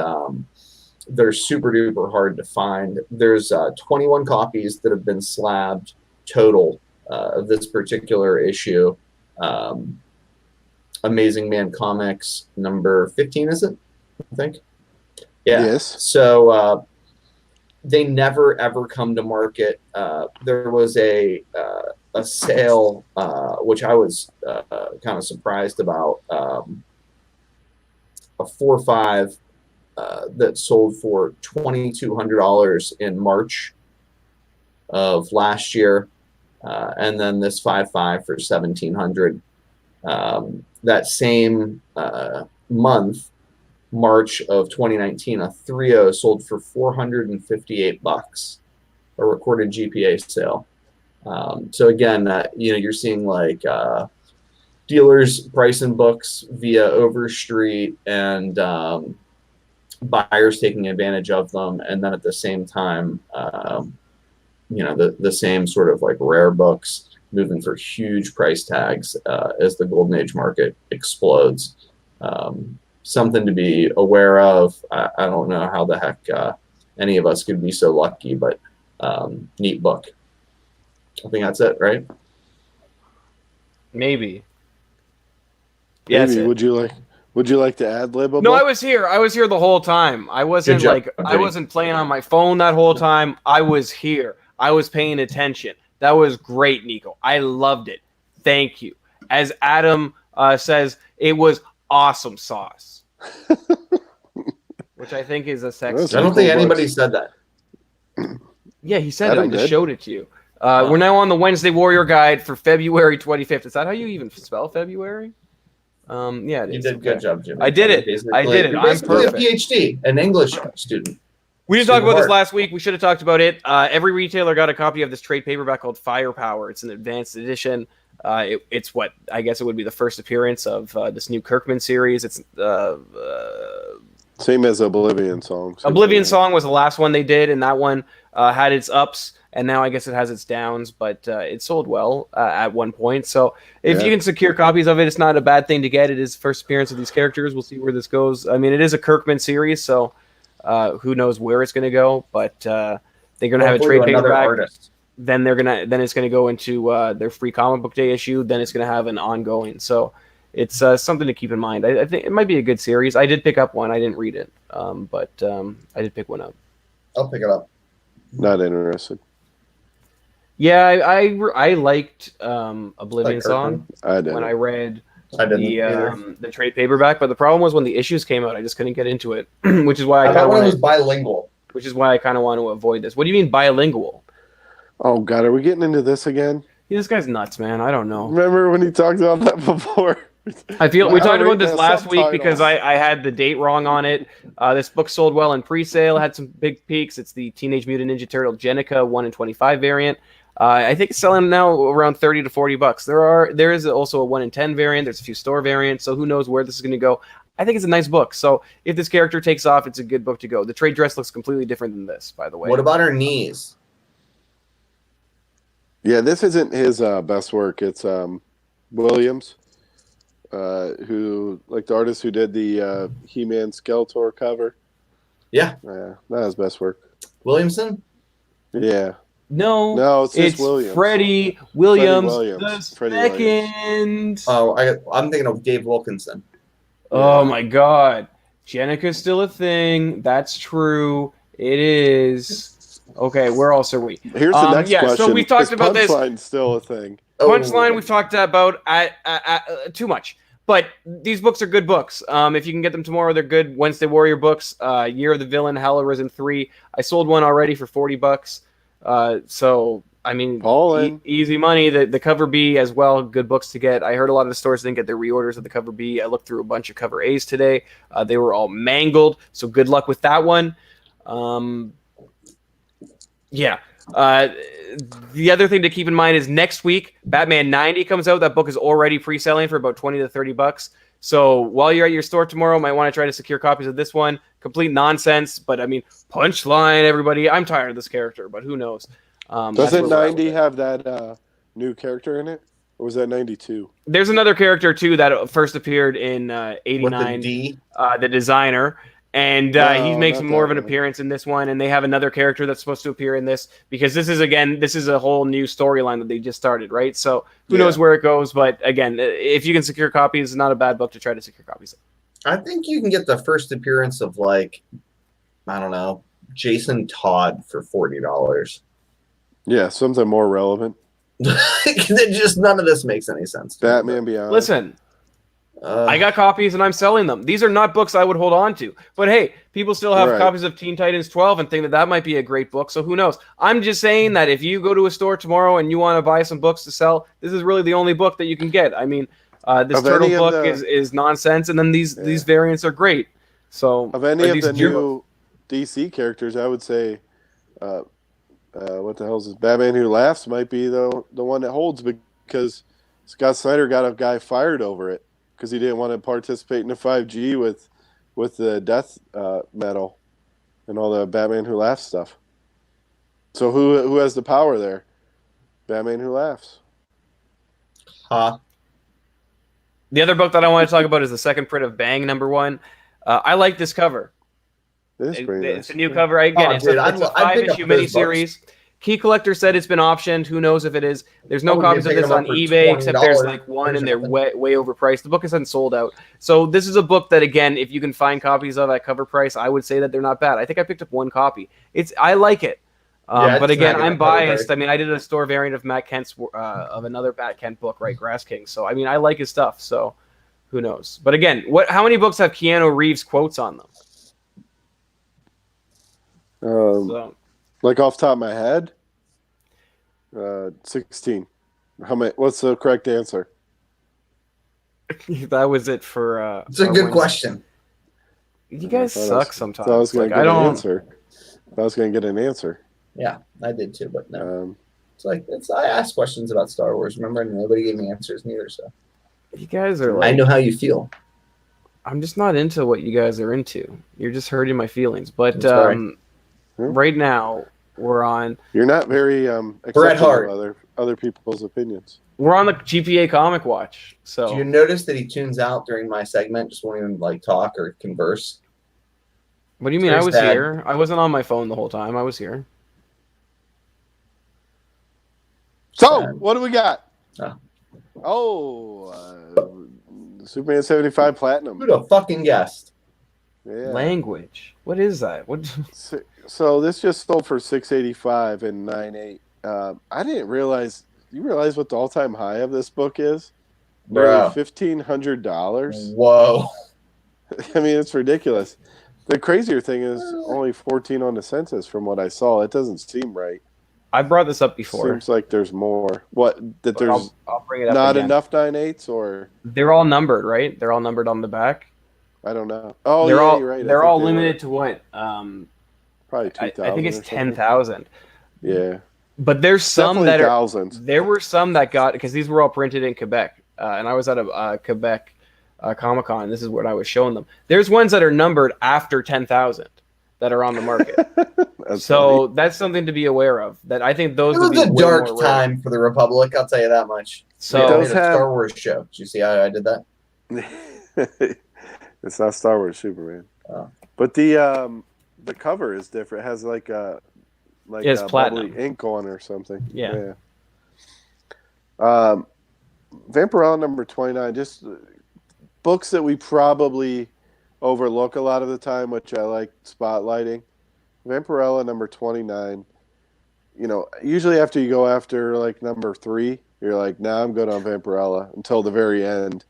they're super duper hard to find. There's 21 copies that have been slabbed total of this particular issue. Amazing Man Comics number 15, is it? I think. Yeah. Yes. So they never ever come to market. There was a sale which I was kind of surprised about. A 4.5 that sold for $2,200 in March of last year. and then this 5.5 for 1,700. That same month, March of 2019, a 3.0 sold for $458, a recorded GPA sale. So again, you're seeing like dealers pricing books via Overstreet and buyers taking advantage of them, and then at the same time, the same sort of like rare books moving for huge price tags as the golden age market explodes. Something to be aware of. I don't know how the heck any of us could be so lucky, but neat book. I think that's it, right? Maybe. Maybe. Would you like to ad lib a No, book? I was here. I was here the whole time. I wasn't I wasn't playing on my phone that whole time. I was here. I was paying attention. That was great, Nico. I loved it. Thank you. As Adam says, it was awesome sauce. Which I think is a sexy. I don't think anybody said that. Yeah, he said it. I just showed it to you. We're now on the Wednesday Warrior Guide for February 25th. Is that how you even spell February? Yeah, you did a good job, Jimmy. I did it. I'm perfect. A PhD, an English student. We didn't talk about this last week. We should have talked about it. Every retailer got a copy of this trade paperback called Firepower. It's an advanced edition. It's what I guess it would be the first appearance of this new Kirkman series. It's same as Oblivion Song. Oblivion Song was the last one they did, and that one had its ups, and now I guess it has its downs. But it sold well at one point. So if you can secure copies of it, it's not a bad thing to get. It is the first appearance of these characters. We'll see where this goes. I mean, it is a Kirkman series, so. Who knows where it's going to go? But they're going to have a trade paperback. Then it's going to go into their free comic book day issue. Then it's going to have an ongoing. So it's something to keep in mind. I think it might be a good series. I did pick up one. I didn't read it, but I did pick one up. I'll pick it up. Not interested. Yeah, I liked Oblivion Song when I read. I didn't the trade paperback, but the problem was when the issues came out, I just couldn't get into it, which is why I thought it was bilingual. Which is why I kind of want to avoid this. What do you mean bilingual? Oh God, are we getting into this again? Yeah, this guy's nuts, man. I don't know. Remember when he talked about that before? I feel we talked about this last week because I had the date wrong on it. This book sold well in pre-sale, had some big peaks. It's the Teenage Mutant Ninja Turtle Jenica 1 in 25 variant. I think it's selling now around $30 to $40. There is also a 1 in 10 variant. There's a few store variants, so who knows where this is going to go. I think it's a nice book. So if this character takes off, it's a good book to go. The trade dress looks completely different than this, by the way. What about her knees? Yeah, this isn't his best work. It's Williams, who like the artist who did the He-Man Skeletor cover. Yeah, not his best work. Williamson. Yeah. No, it's Williams. Freddie Williams. The second. Williams. Oh, I'm thinking of Dave Wilkinson. Oh my God, Jenica's still a thing. That's true. It is. Okay, where else are we? Here's the next question. So we talked about this. Punchline still a thing. Punchline we've talked about too much. But these books are good books. If you can get them tomorrow, they're good. Wednesday Warrior books. Year of the Villain, Hell Arisen 3. I sold one already for $40. So I mean, easy money. The cover B as well, good books to get. I heard a lot of the stores didn't get their reorders of the cover B. I looked through a bunch of cover A's today. They were all mangled, so good luck with that one. The other thing to keep in mind is next week, Batman 90 comes out. That book is already pre-selling for about $20 to $30. So while you're at your store tomorrow, might want to try to secure copies of this one. Complete nonsense, but I mean, Punchline, everybody. I'm tired of this character, but who knows? Doesn't 90 have that new character in it? Or was that 92? There's another character, too, that first appeared in 89, the designer. And he makes more of an appearance in this one. And they have another character that's supposed to appear in this. Because this is a whole new storyline that they just started, right? So who knows where it goes. But again, if you can secure copies, it's not a bad book to try to secure copies of. I think you can get the first appearance of, like, I don't know, Jason Todd for $40. Yeah, something more relevant. Just none of this makes any sense. Batman Beyond. Listen, I got copies and I'm selling them. These are not books I would hold on to. But hey, people still have copies of Teen Titans 12 and think that might be a great book. So who knows? I'm just saying that if you go to a store tomorrow and you want to buy some books to sell, this is really the only book that you can get. I mean, this Turtle book is nonsense, and then these variants are great. So of any of the new DC characters, I would say, what the hell is this? Batman Who Laughs might be the one that holds, because Scott Snyder got a guy fired over it because he didn't want to participate in the 5G with the death metal and all the Batman Who Laughs stuff. So who has the power there? Batman Who Laughs. Huh. The other book that I want to talk about is the second print of Bang #1. I like this cover. It's a new cover. Again, it's a 5-issue miniseries. Key Collector said it's been optioned. Who knows if it is? There's no copies of this on eBay, except there's like one, and they're way overpriced. The book isn't sold out. So this is a book that, again, if you can find copies of at cover price, I would say that they're not bad. I think I picked up one copy. I like it. But again, I'm biased. I mean, I did a store variant of Matt Kent's of another Matt Kent book, right, Grass King. So I mean, I like his stuff. So who knows? But again, how many books have Keanu Reeves quotes on them? Like off the top of my head, 16. How many? What's the correct answer? That was it for. It's a good question. You guys suck sometimes. I was going to get an answer. I was going to get an answer. Yeah, I did too, but no. I asked questions about Star Wars, remember, and nobody gave me answers neither. So you guys are like, I know how you feel. I'm just not into what you guys are into. You're just hurting my feelings. But right now we're on. You're not very accepting of other people's opinions. We're on the GPA Comic Watch. So do you notice that he tunes out during my segment, just won't even like talk or converse? What do you mean? I was here. I wasn't on my phone the whole time. I was here. So, what do we got? Superman 75 Platinum. Who'd have fucking guessed? Yeah. Language. What is that? What? So this just sold for $685 and $9.8. I didn't realize. You realize what the all-time high of this book is? Bro. $1,500. Whoa. I mean, it's ridiculous. The crazier thing is only 14 on the census from what I saw. It doesn't seem right. I brought this up before. Seems like there's more. What? That there's I'll bring it up not again. enough 9/8s, or they're all numbered, right? They're all numbered on the back. I don't know. Oh, you're right. They're all limited to what? Probably 2,000. I think it's 10,000. Yeah. But there's some definitely that are thousands. There were some that got, because these were all printed in Quebec, and I was at a Quebec Comic Con. This is what I was showing them. There's ones that are numbered after 10,000 that are on the market. So that's something to be aware of. That I think those. It was a dark time for the Republic. I'll tell you that much. So a Star Wars show. Did you see how I did that? It's not Star Wars Superman. Oh. But the cover is different. It has like it's platinum bubbly ink on it or something. Yeah. Vampirella number 29. Just books that we probably overlook a lot of the time, which I like spotlighting. Vampirella number 29. You know, usually after you go after like number 3, you're like, nah, I'm good on Vampirella until the very end.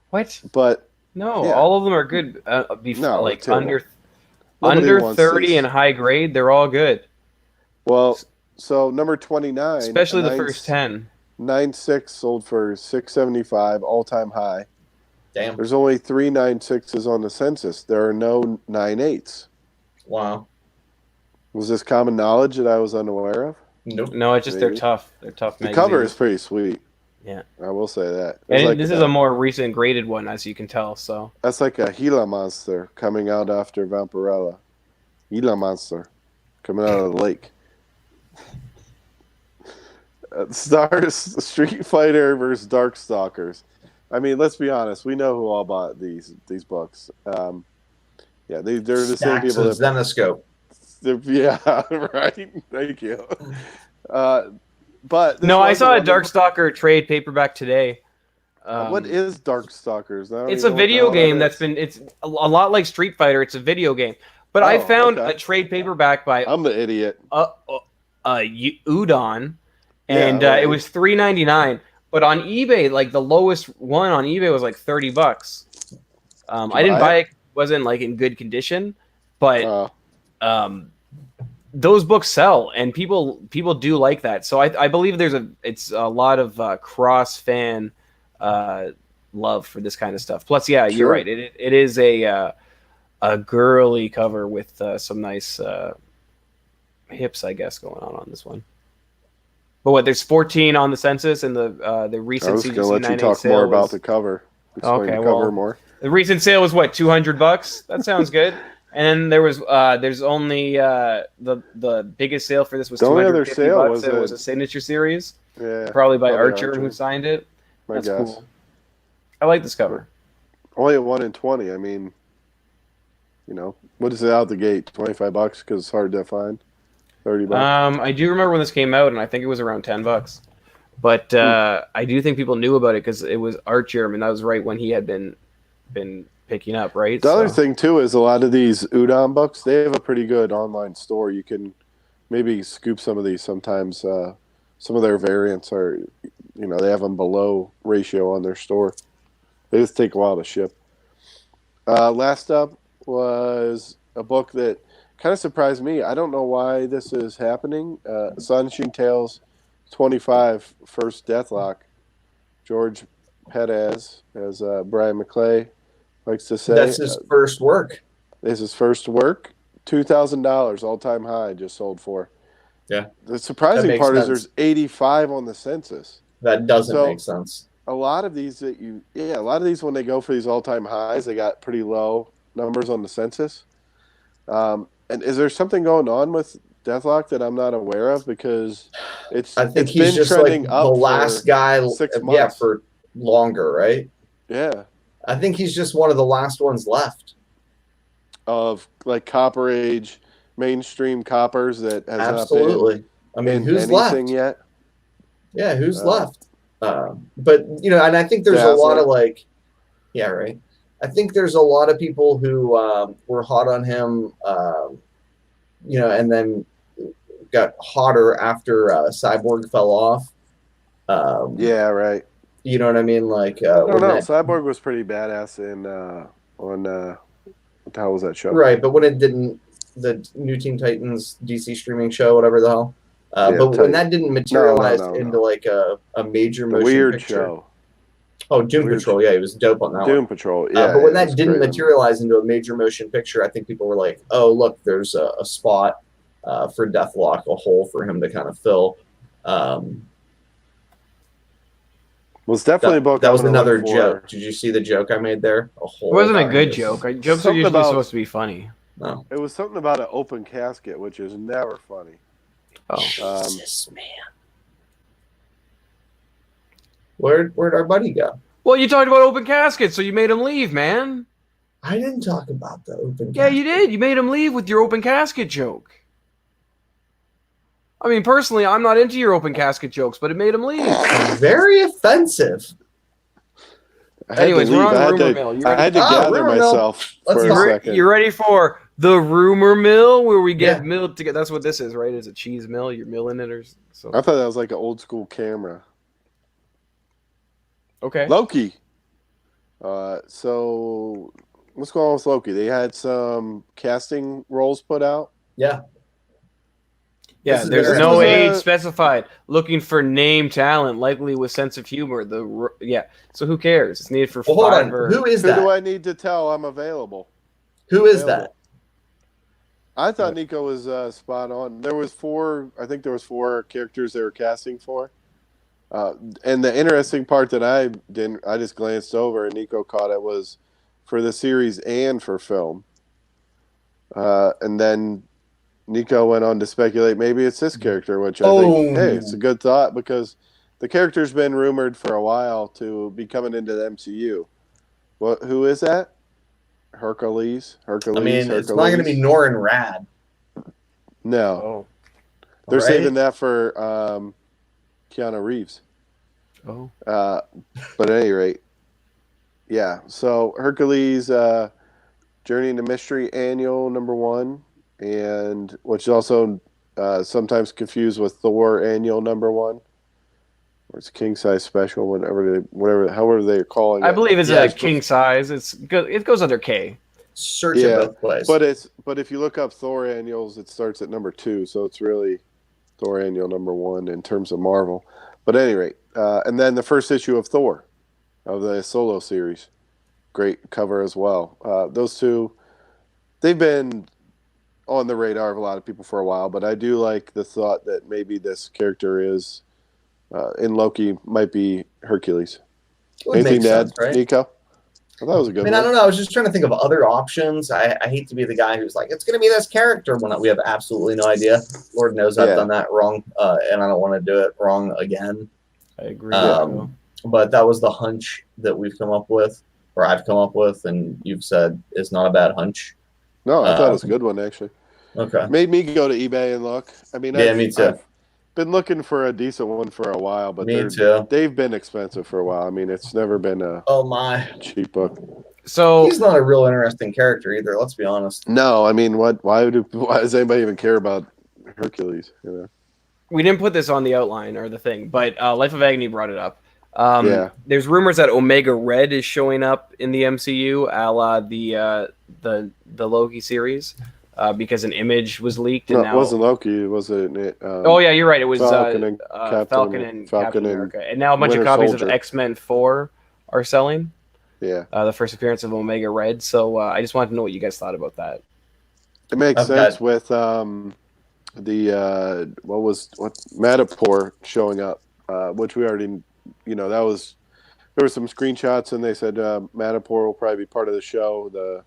What? But no, all of them are good. No, like under 30 and high grade, they're all good. Well, so number 29, especially the first 10. 9.6 sold for $675, all-time high. Damn. There's only 3 9.6s on the census. There are no 9.8s. Wow. Was this common knowledge that I was unaware of? Nope. No, it's just they're tough. They're tough. The cover is pretty sweet. Yeah, I will say that. And this is a more recent graded one, as you can tell. So that's like a Gila monster coming out after Vampirella. Gila monster coming out of the lake. Stars Street Fighter versus Darkstalkers. I mean, let's be honest. We know who all bought these books. Yeah, they're the same people that Zenoscope. Yeah, right. Thank you. But no, I saw a Darkstalker trade paperback today. What is Darkstalkers? It's a video game it's a lot like Street Fighter. It's a video game. But I found a trade paperback by I'm the idiot. Udon, and it was $3.99. But on eBay, like the lowest one on eBay was like $30. I didn't buy buy it; wasn't like in good condition, but um, those books sell, and people do like that. So I believe it's a lot of cross fan love for this kind of stuff. Plus, yeah, you're Sure. right. It is a girly cover with some nice hips, I guess, going on this one. But what? There's 14 on the census, and the I recent was going to CGC let you 9A talk sale more was, about the cover. Explain Okay, the cover well, more. the recent sale was what, $200? That sounds good. And then there's only the biggest sale for this was The only other $250. sale was It was a signature series, Yeah, probably by probably Archer, who signed it. my That's guess. cool. I like this cover. Only a 1 in 20. I mean, what is it out the gate? $25 because it's hard to find. $30. I do remember when this came out, and I think it was around $10. But I do think people knew about it because it was Archer, and that was right when he had been picking up, right? The other thing too is a lot of these Udon books. They have a pretty good online store. You can maybe scoop some of these. Sometimes some of their variants are, they have them below ratio on their store. They just take a while to ship. Last up was a book that kind of surprised me. I don't know why this is happening. Astonishing Tales 25, First Deathlock. George Perez, as Brian McClay likes to say. That's his first work. This is his first work. $2,000 all-time high just sold for. Yeah. The surprising part is sense. there's 85 on the census. That doesn't make sense. A lot of these when they go for these all-time highs, they got pretty low numbers on the census. And is there something going on with Deathlock that I'm not aware of? Because I think it's he's been just trending like up the last for guy. 6 months. Yeah, for longer, right? Yeah. I think he's just one of the last ones left. Of like Copper Age, mainstream coppers that has Absolutely. not been Who's anything left? yet? Yeah, who's left? But and I think there's a lot of yeah, right. I think there's a lot of people who were hot on him, and then got hotter after Cyborg fell off. Yeah, right. You know what I mean? Like, I don't know. Cyborg was pretty badass on what the hell was that show? Right, but when it didn't, the New Teen Titans DC streaming show, whatever the hell. When that didn't materialize into like a major motion weird picture. show. Oh, Doom Patrol. Yeah, he was dope on that Doom one. Patrol. Yeah. But when that didn't materialize into a major motion picture, I think people were like, "Oh, look, there's a spot for Deathlock, a hole for him to kind of fill." Well, it's definitely a book. That was another joke. Did you see the joke I made there? A hole. It wasn't a good joke. Jokes are usually supposed to be funny. No. It was something about an open casket, which is never funny. Oh, Jesus, man. Where'd our buddy go? Well, you talked about open caskets, so you made him leave, man. I didn't talk about the open casket. Yeah, you did. You made him leave with your open casket joke. I mean, personally, I'm not into your open casket jokes, but it made him leave. Very offensive. Anyways, we're on rumor mill. I had to gather myself for a second. You ready for the rumor mill, where we get milled together? That's what this is, right? It's a cheese mill. You're milling it, or so. I thought that was like an old school camera. Okay. Loki. So what's going on with Loki? They had some casting roles put out. Yeah. Yeah, there's no age specified. Looking for name talent, likely with sense of humor. So who cares? It's needed for hold on. Who is that? Who do I need to tell I'm available? Who is that? I thought Nico was spot on. There was I think there was 4 characters they were casting for. And the interesting part that I just glanced over and Nico caught it was for the series and for film. And then Nico went on to speculate maybe it's this character, which I think, hey, it's a good thought because the character's been rumored for a while to be coming into the MCU. Who is that? Hercules. I mean, it's not going to be Norrin Rad. No. Oh. They're saving that for Keanu Reeves. Oh. But at any rate, yeah. So Hercules, Journey into Mystery Annual #1, and which is also sometimes confused with Thor Annual #1. or it's king size special, however they're calling it. I believe it's a king size. It goes under K. Search it both ways. But if you look up Thor annuals, it starts at number 2, so it's really Thor annual number 1 in terms of Marvel. But at any rate, and then the first issue of Thor, of the solo series, great cover as well. Those two, they've been on the radar of a lot of people for a while, but I do like the thought that maybe this character is in Loki might be Hercules. Anything to add, right? Nico? I thought it was a good one. I don't know. I was just trying to think of other options. I hate to be the guy who's like, it's going to be this character when we have absolutely no idea. Lord knows I've done that wrong, and I don't want to do it wrong again. I agree. But that was the hunch that we've come up with, or I've come up with, and you've said is not a bad hunch. No, I thought it was a good one, actually. Okay. Made me go to eBay and look. I mean, me too. I've been looking for a decent one for a while, but they've been expensive for a while. I mean, it's never been a cheap book. So he's not a real interesting character either. Let's be honest. No, I mean, why does anybody even care about Hercules? You know, we didn't put this on the outline or the thing, but Life of Agony brought it up. There's rumors that Omega Red is showing up in the MCU, a la the Loki series. Because an image was leaked. And it wasn't Loki. Was it? Oh yeah, you're right. It was Falcon and Captain America. And now a bunch of copies of X-Men 4 are selling. Yeah. The first appearance of Omega Red. So I just wanted to know what you guys thought about that. It makes sense with Madripoor showing up, which we already, there were some screenshots and they said Madripoor will probably be part of the show.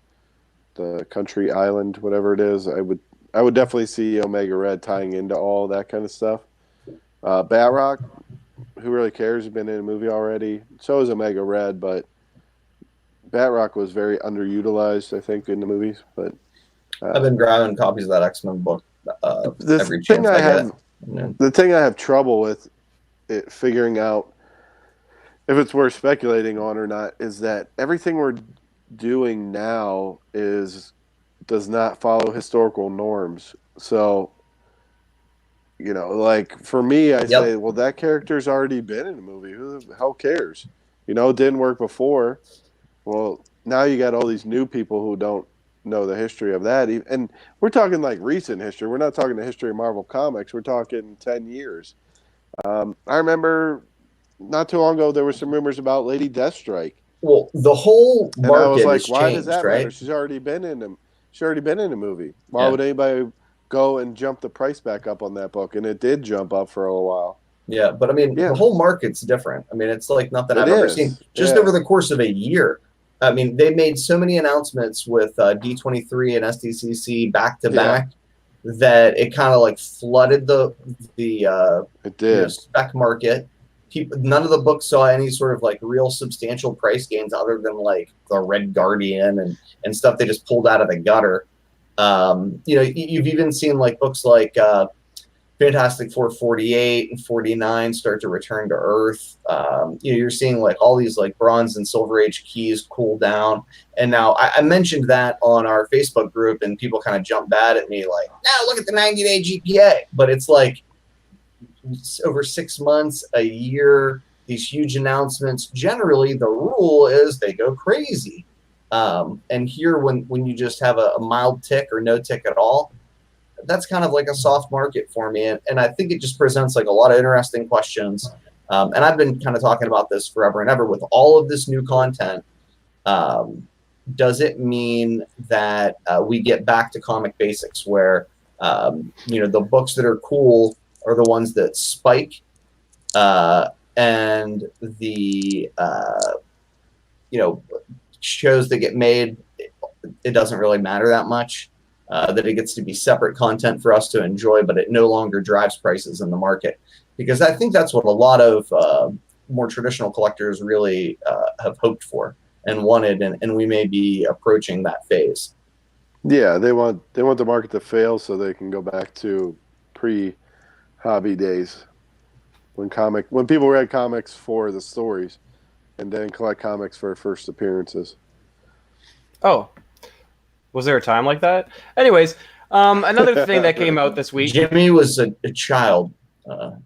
The country island, whatever it is, I would definitely see Omega Red tying into all that kind of stuff. Batroc, who really cares? Has been in a movie already. So is Omega Red, but Batroc was very underutilized, I think, in the movies. But I've been grabbing copies of that X-Men book every chance I get. The thing I have trouble with figuring out if it's worth speculating on or not is that everything we're doing now does not follow historical norms. So, like for me, I say, well, that character's already been in a movie. Who the hell cares? It didn't work before. Well, now you got all these new people who don't know the history of that. And we're talking like recent history. We're not talking the history of Marvel Comics. We're talking 10 years. I remember not too long ago, there were some rumors about Lady Deathstrike. Well, the whole market and I was like, why changed, does that matter? She's already been in them. She's already been in a movie. Why would anybody go and jump the price back up on that book? And it did jump up for a little while. Yeah, but I mean, the whole market's different. I mean, it's like nothing I've ever seen. Just over the course of a year. I mean, they made so many announcements with D23 and SDCC back to back that it kind of like flooded the spec market. None of the books saw any sort of like real substantial price gains other than like the Red Guardian and stuff they just pulled out of the gutter. You've even seen like books like Fantastic Four 48 and 49 start to return to Earth. You're seeing like all these like Bronze and Silver Age keys cool down. And now I mentioned that on our Facebook group and people kind of jumped bad at me like, no, look at the 90-day GPA. But it's like, over 6 months, a year, these huge announcements. Generally, the rule is they go crazy. And here, when you just have a mild tick or no tick at all, that's kind of like a soft market for me. And I think it just presents like a lot of interesting questions. And I've been kind of talking about this forever and ever with all of this new content. Does it mean that we get back to comic basics where, the books that are cool are the ones that spike, and the shows that get made, it doesn't really matter that much. That it gets to be separate content for us to enjoy, but it no longer drives prices in the market. Because I think that's what a lot of more traditional collectors really have hoped for and wanted, and we may be approaching that phase. Yeah, they want the market to fail so they can go back to pre-hobby days when people read comics for the stories and then collect comics for first appearances. Oh, was there a time like that? Anyways, another thing that came out this week. Jimmy was a child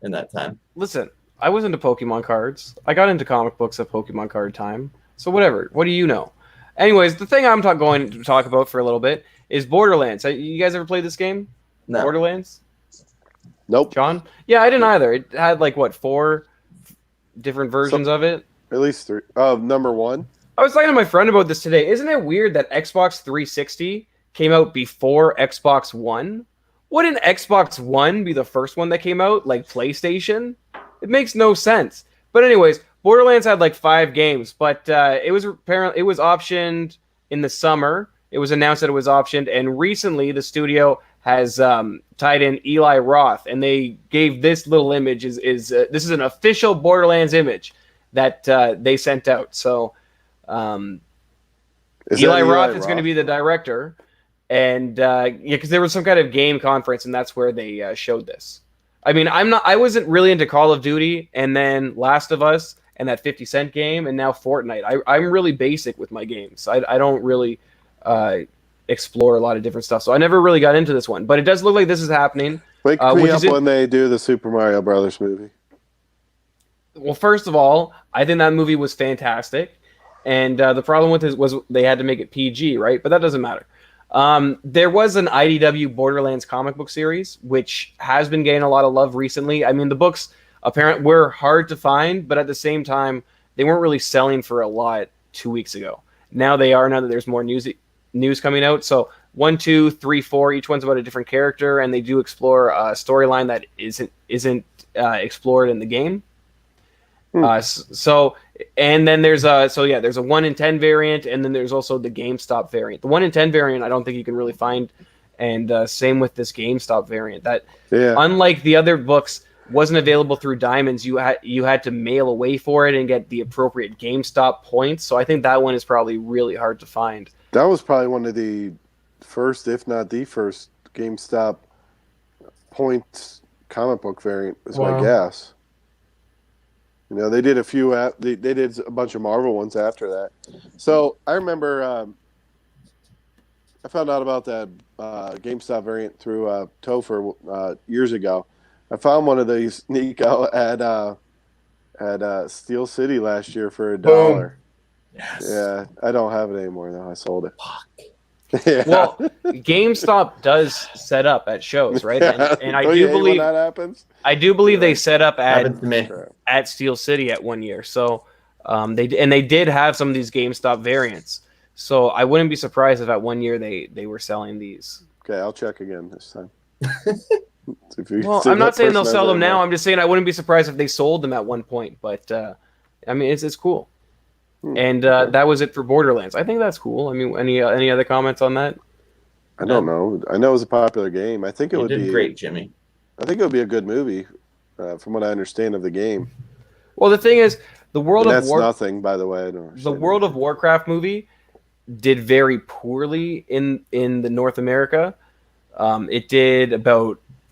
in that time. Listen, I was into Pokemon cards. I got into comic books at Pokemon card time. So whatever. What do you know? Anyways, the thing I'm going to talk about for a little bit is Borderlands. You guys ever played this game? No. Borderlands? Nope. John? Yeah, I didn't either. It had like what, 4 different versions of it? At least 3. Oh, number 1. I was talking to my friend about this today. Isn't it weird that Xbox 360 came out before Xbox One? Wouldn't Xbox One be the first one that came out, like PlayStation? It makes no sense. But anyways, Borderlands had like 5 games, but it was optioned in the summer. It was announced that it was optioned, and recently the studio has tied in Eli Roth, and they gave this little image. This is an official Borderlands image that they sent out. So Eli Roth is going to be the director, and because there was some kind of game conference, and that's where they showed this. I mean, I wasn't really into Call of Duty, and then Last of Us, and that 50 Cent game, and now Fortnite. I'm really basic with my games. I don't really explore a lot of different stuff, so I never really got into this one. But it does look like this is happening. Wake me up when they do the Super Mario Brothers movie. Well, first of all, I think that movie was fantastic, and the problem with it was they had to make it PG, right? But that doesn't matter. There was an IDW Borderlands comic book series, which has been getting a lot of love recently. I mean, the books apparently were hard to find, but at the same time, they weren't really selling for a lot 2 weeks ago. Now they are, now that there's more news coming out. So 1, 2, 3, 4, each one's about a different character, and they do explore a storyline that isn't explored in the game. And then there's a 1 in 10 variant, and then there's also the GameStop variant. The 1 in 10 variant I don't think you can really find, and same with this GameStop variant. That unlike the other books wasn't available through Diamonds, you had to mail away for it and get the appropriate GameStop points. So I think that one is probably really hard to find. That was probably one of the first, if not the first, GameStop points comic book variant, is my guess. You know, they did a few. They did a bunch of Marvel ones after that. So I remember I found out about that GameStop variant through Topher years ago. I found one of these, Nico, at Steel City last year for $1. Yes. Yeah, I don't have it anymore now. I sold it. Fuck. Yeah. Well, GameStop does set up at shows, right? And I do believe when that happens. I do believe they set up Happened at Steel City at 1 year. So they did have some of these GameStop variants. So I wouldn't be surprised if at 1 year they were selling these. Okay, I'll check again this time. Well, I'm not saying they'll sell them now. I'm just saying I wouldn't be surprised if they sold them at one point. But I mean, it's cool. And that was it for Borderlands. I think that's cool. I mean, any other comments on that? I don't know. I know it was a popular game. I think it would be great, Jimmy. I think it would be a good movie, from what I understand of the game. Well, the thing is, the World of Warcraft. That's nothing, by the way. The World of Warcraft movie did very poorly in the North America. It did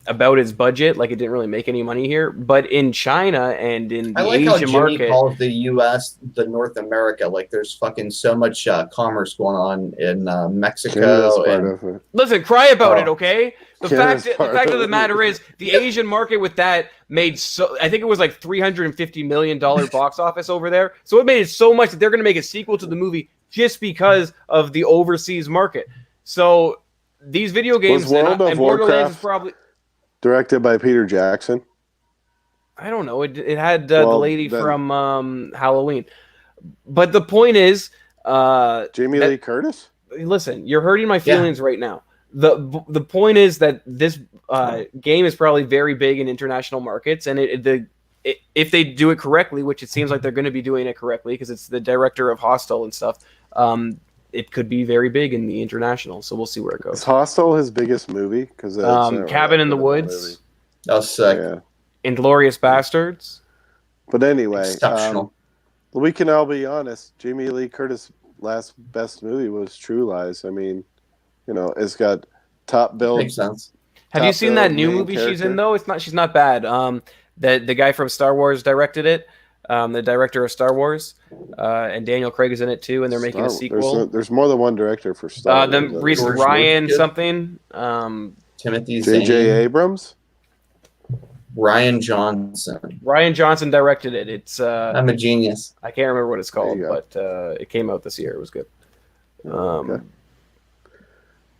about its budget, like it didn't really make any money here. But in China and in the Asian market, Jimmy calls the U.S. the North America. Like there's fucking so much commerce going on in Mexico. Listen, cry about it, okay? The fact of the matter is, the Asian market with that made I think it was like $350 million box office over there. So it made it so much that they're going to make a sequel to the movie just because of the overseas market. So these video games and Borderlands is probably directed by Peter Jackson. I don't know. It had the lady from Halloween. But the point is, Jamie Lee Curtis. Listen, you're hurting my feelings right now. The point is that this game is probably very big in international markets, and if they do it correctly, which it seems like they're going to be doing it correctly because it's the director of Hostel and stuff, it could be very big in the international. So we'll see where it goes. Is Hostel his biggest movie? Because Cabin in the Woods. That was sick. Yeah. Inglourious Bastards. But anyway, we can all be honest. Jamie Lee Curtis' last best movie was True Lies. I mean, you know, it's got top build. Makes sense. Have you seen that new movie she's in though? She's not bad. The guy from Star Wars directed it. The director of Star Wars, and Daniel Craig is in it too, and they're making a sequel. There's more than one director for Star Wars. Ryan something. Timothy J.J. Abrams. Ryan Johnson. Ryan Johnson directed it. It's I'm a genius. I can't remember what it's called, you but it came out this year. It was good. Okay.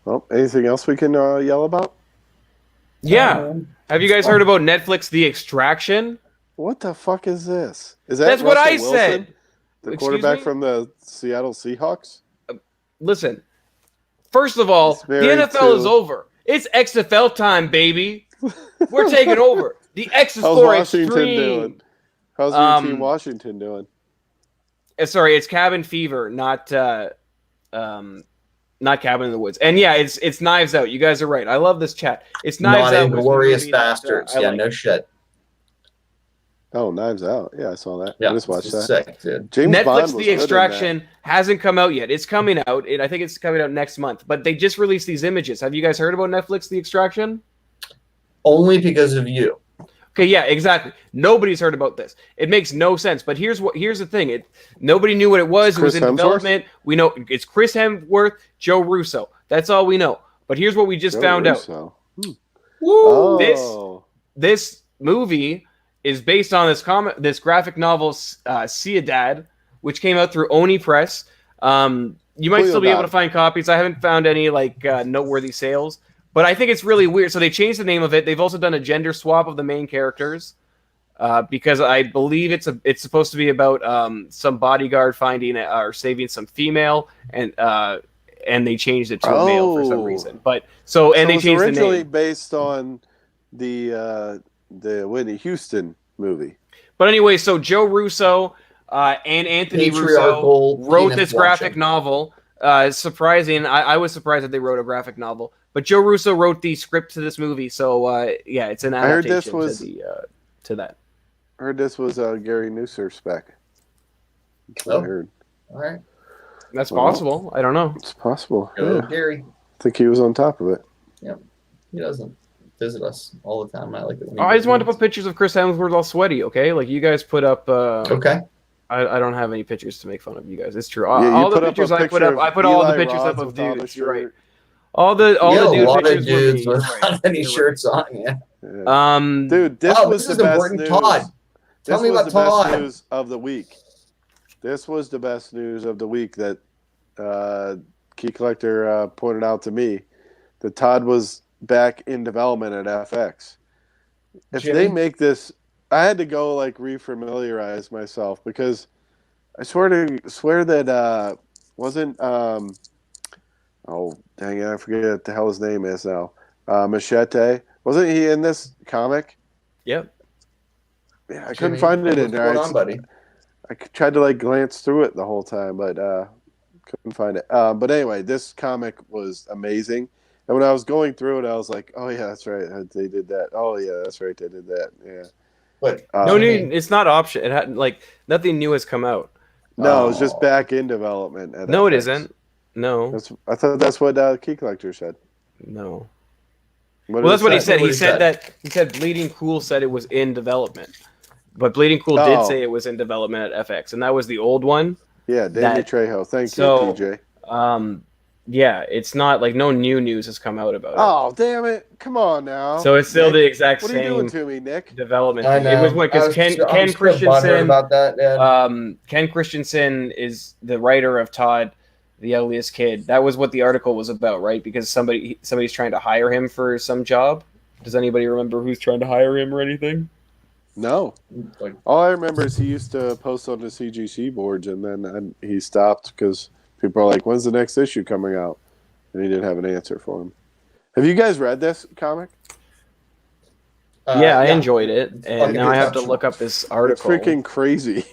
Well, anything else we can yell about? Yeah. Have you guys heard about Netflix The Extraction? What the fuck is this? Is that That's what Russell I Wilson, said. the Excuse quarterback me? from the Seattle Seahawks? Listen, first of all, He's the married NFL is to- over. It's XFL time, baby. We're taking over. The X is How's for Washington extreme. doing? How's your team Washington doing? Sorry, it's Cabin Fever, not Cabin in the Woods. And yeah, it's Knives Out. You guys are right. I love this chat. It's Knives Not Out. was the Inglorious movie that, Bastards. I Yeah, like. no shit. Oh, Knives Out. Yeah, I saw that. Yeah, I just watched it's that. sick, dude. James Bond Netflix was The good in that. Extraction hasn't come out yet. It's coming out. I think it's coming out next month. But they just released these images. Have you guys heard about Netflix The Extraction? Only because of you. Okay, yeah, exactly. Nobody's heard about this. It makes no sense. But here's the thing. Nobody knew what it was. It was in Chris Hemsworth? development. We know it's Chris Hemsworth, Joe Russo. That's all we know. But here's what we just Joe found out. Russo. Woo! Oh. This movie is based on this graphic novel, Ciudad, which came out through Oni Press. You might still be able to find copies. I haven't found any noteworthy sales, but I think it's really weird. So they changed the name of it. They've also done a gender swap of the main characters because I believe it's supposed to be about some bodyguard finding or saving some female, and they changed it to a male for some reason. But they changed the originally name. based on the Whitney Houston movie. But anyway, so Joe Russo and Anthony Russo Patriarchal wrote penis this graphic watching. novel. Surprising. I was surprised that they wrote a graphic novel. But Joe Russo wrote the script to this movie. So, yeah, it's an heard adaptation this was- to that. I heard this was Gary Newser spec. That's what I heard. All right. That's Well, possible. I don't know. It's possible. Go, Yeah. Gary. I think he was on top of it. He doesn't visit us all the time. I like it. When he I just wanted to visits. put pictures of Chris Hemsworth all sweaty, okay? Like, you guys put up... Okay. I don't have any pictures to make fun of you guys. It's true. Yeah, you all the put up a pictures I put picture up... of I put all the Eli pictures up Roth of without a dudes. You're right. shirt. All the You had dude a lot of pictures were me. dudes You're without right. any You're right. shirts on. Yeah. Yeah. Dude, this was this the is best important. news. Todd, tell This me was about the best Todd. news of the week. This was the best news of the week that Key Collector pointed out to me. That Todd was back in development at FX. If Jimmy? they make this, I had to go refamiliarize myself because I swear that wasn't oh dang it, I forget what the hell his name is now. Machete, wasn't he in this comic? Yep. Yeah, I Jimmy, couldn't find it in what's there. going on, buddy? I tried to glance through it the whole time, but couldn't find it. But anyway, this comic was amazing. And when I was going through it, I was like, "Oh yeah, that's right. They did that. Oh yeah, that's right. They did that. Yeah." But No Jimmy- new. It's not option. It had nothing new has come out. No, it's just back in development. At No, it FX. isn't. No. I thought that's what Key Collector said. No. Well, Well, that's what he said. what He he said said. that. He said Bleeding Cool said it was in development, but Bleeding Cool Oh. did say it was in development at FX, and that was the old one. Yeah, Danny that- Trejo. Thank so- you, TJ. Yeah, it's not no new news has come out about it. Oh, damn it. Come on now. So it's still Nick, the exact What are you doing same to me, Nick? development. I Thing. know. It was because I'm Ken still butthurt Christensen. about that. Yeah. Ken Christensen is the writer of Todd, the Ugliest Kid. That was what the article was about, right? Because somebody's trying to hire him for some job. Does anybody remember who's trying to hire him or anything? No. Like, All I remember is he used to post on the CGC boards, and then he stopped because people are like, "When's the next issue coming out?" And he didn't have an answer for him. Have you guys read this comic? Yeah, I enjoyed it, and fucking now I have to exceptional. look up this It's article. freaking crazy.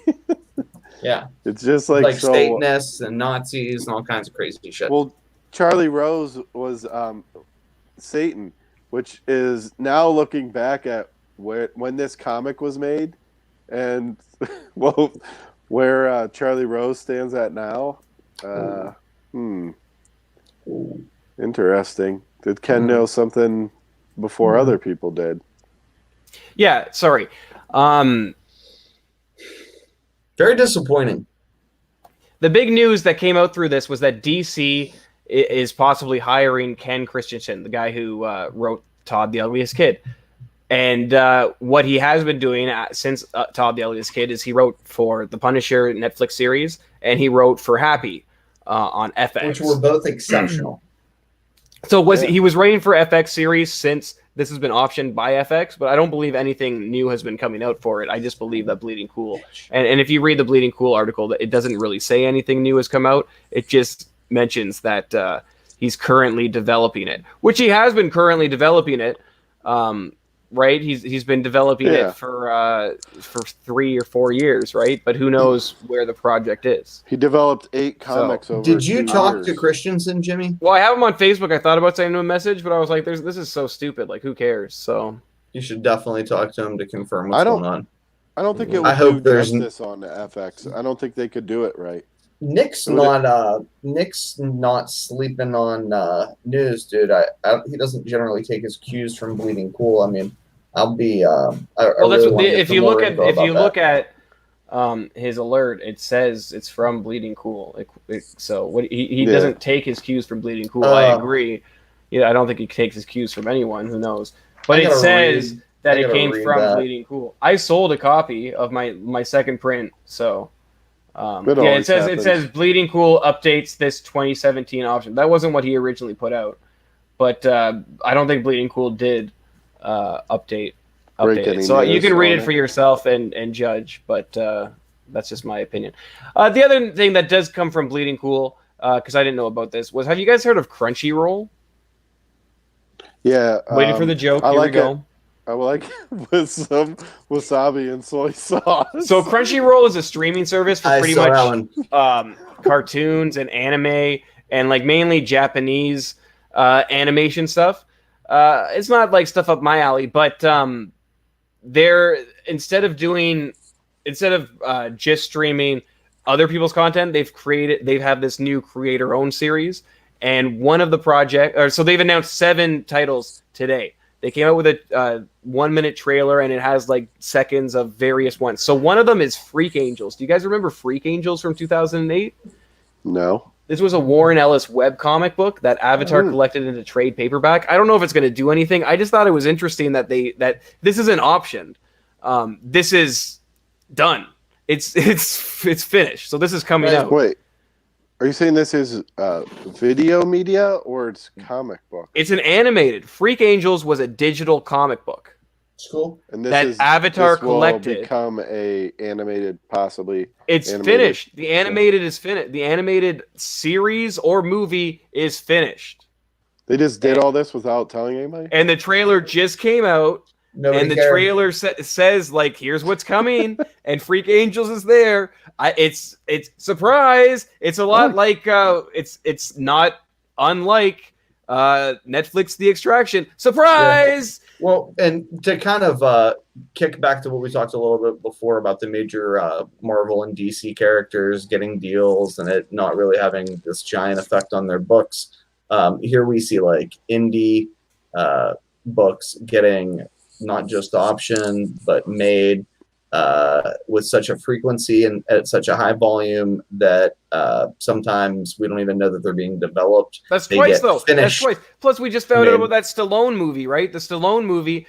Yeah, It's just like so. Satanists and Nazis and all kinds of crazy shit. Well, Charlie Rose was Satan, which is now looking back at when this comic was made, and where Charlie Rose stands at now. Interesting. Did Ken know something before other people did? Yeah, sorry. Very disappointing. The big news that came out through this was that DC is possibly hiring Ken Christensen, the guy who wrote Todd the Ugliest Kid. And what he has been doing since Todd the Elliot's Kid is he wrote for the Punisher Netflix series, and he wrote for Happy on FX, which were both exceptional. So he was writing for FX series since this has been optioned by FX, but I don't believe anything new has been coming out for it. I just believe that Bleeding Cool, and if you read the Bleeding Cool article, it doesn't really say anything new has come out. It just mentions that he's currently developing it, which he has been currently developing it. Right, he's been developing it for 3 or 4 years, right? But who knows where the project is? He developed 8 comics over. Did you talk to Christensen, Jimmy? Well, I have him on Facebook. I thought about sending him a message, but I was like, "This is so stupid. Like, who cares?" So you should definitely talk to him to confirm what's going on. I don't think it would do justice on the FX. I don't think they could do it right. Nick's not sleeping on news, dude. He doesn't generally take his cues from Bleeding Cool. I mean, I'll be. If you look at his alert, it says it's from Bleeding Cool. He doesn't take his cues from Bleeding Cool. I agree. Yeah, I don't think he takes his cues from anyone. Who knows? But it says that it came from Bleeding Cool. I sold a copy of my second print, so. It says Bleeding Cool updates this 2017 option. That wasn't what he originally put out, but I don't think Bleeding Cool did update it. So you can read it for yourself and judge, but that's just my opinion. The other thing that does come from Bleeding Cool, because I didn't know about this, was have you guys heard of Crunchyroll? Yeah. Waiting for the joke. Here we go. I like it with some wasabi and soy sauce. So Crunchyroll is a streaming service for pretty much cartoons and anime and like mainly Japanese animation stuff. It's not like stuff up my alley, but they're instead of just streaming other people's content, they have this new creator-owned series, and one of the so they've announced 7 titles today. They came out with a 1-minute trailer, and it has like seconds of various ones. So one of them is Freak Angels. Do you guys remember Freak Angels from 2008? No. This was a Warren Ellis webcomic book that Avatar collected into trade paperback. I don't know if it's going to do anything. I just thought it was interesting that this isn't optioned. This is done. It's finished. So this is coming out. Wait. Are you saying this is video media or it's comic book? It's an animated. Freak Angels was a digital comic book. It's cool. And Avatar collected. Will become a animated, possibly. It's finished. The animated is finished. The animated series or movie is finished. They just did all this without telling anybody? And the trailer just came out. Nobody and cared. The trailer says like, here's what's coming, and Freak Angels is there. It's surprise. It's a lot like it's not unlike Netflix The Extraction. Surprise. Yeah. Well, and to kind of kick back to what we talked a little bit before about the major Marvel and DC characters getting deals and it not really having this giant effect on their books. Here we see like indie books getting not just optioned, but made with such a frequency and at such a high volume that sometimes we don't even know that they're being developed. That's twice, though. That's twice. Plus, we just found out about that Stallone movie, right? The Stallone movie,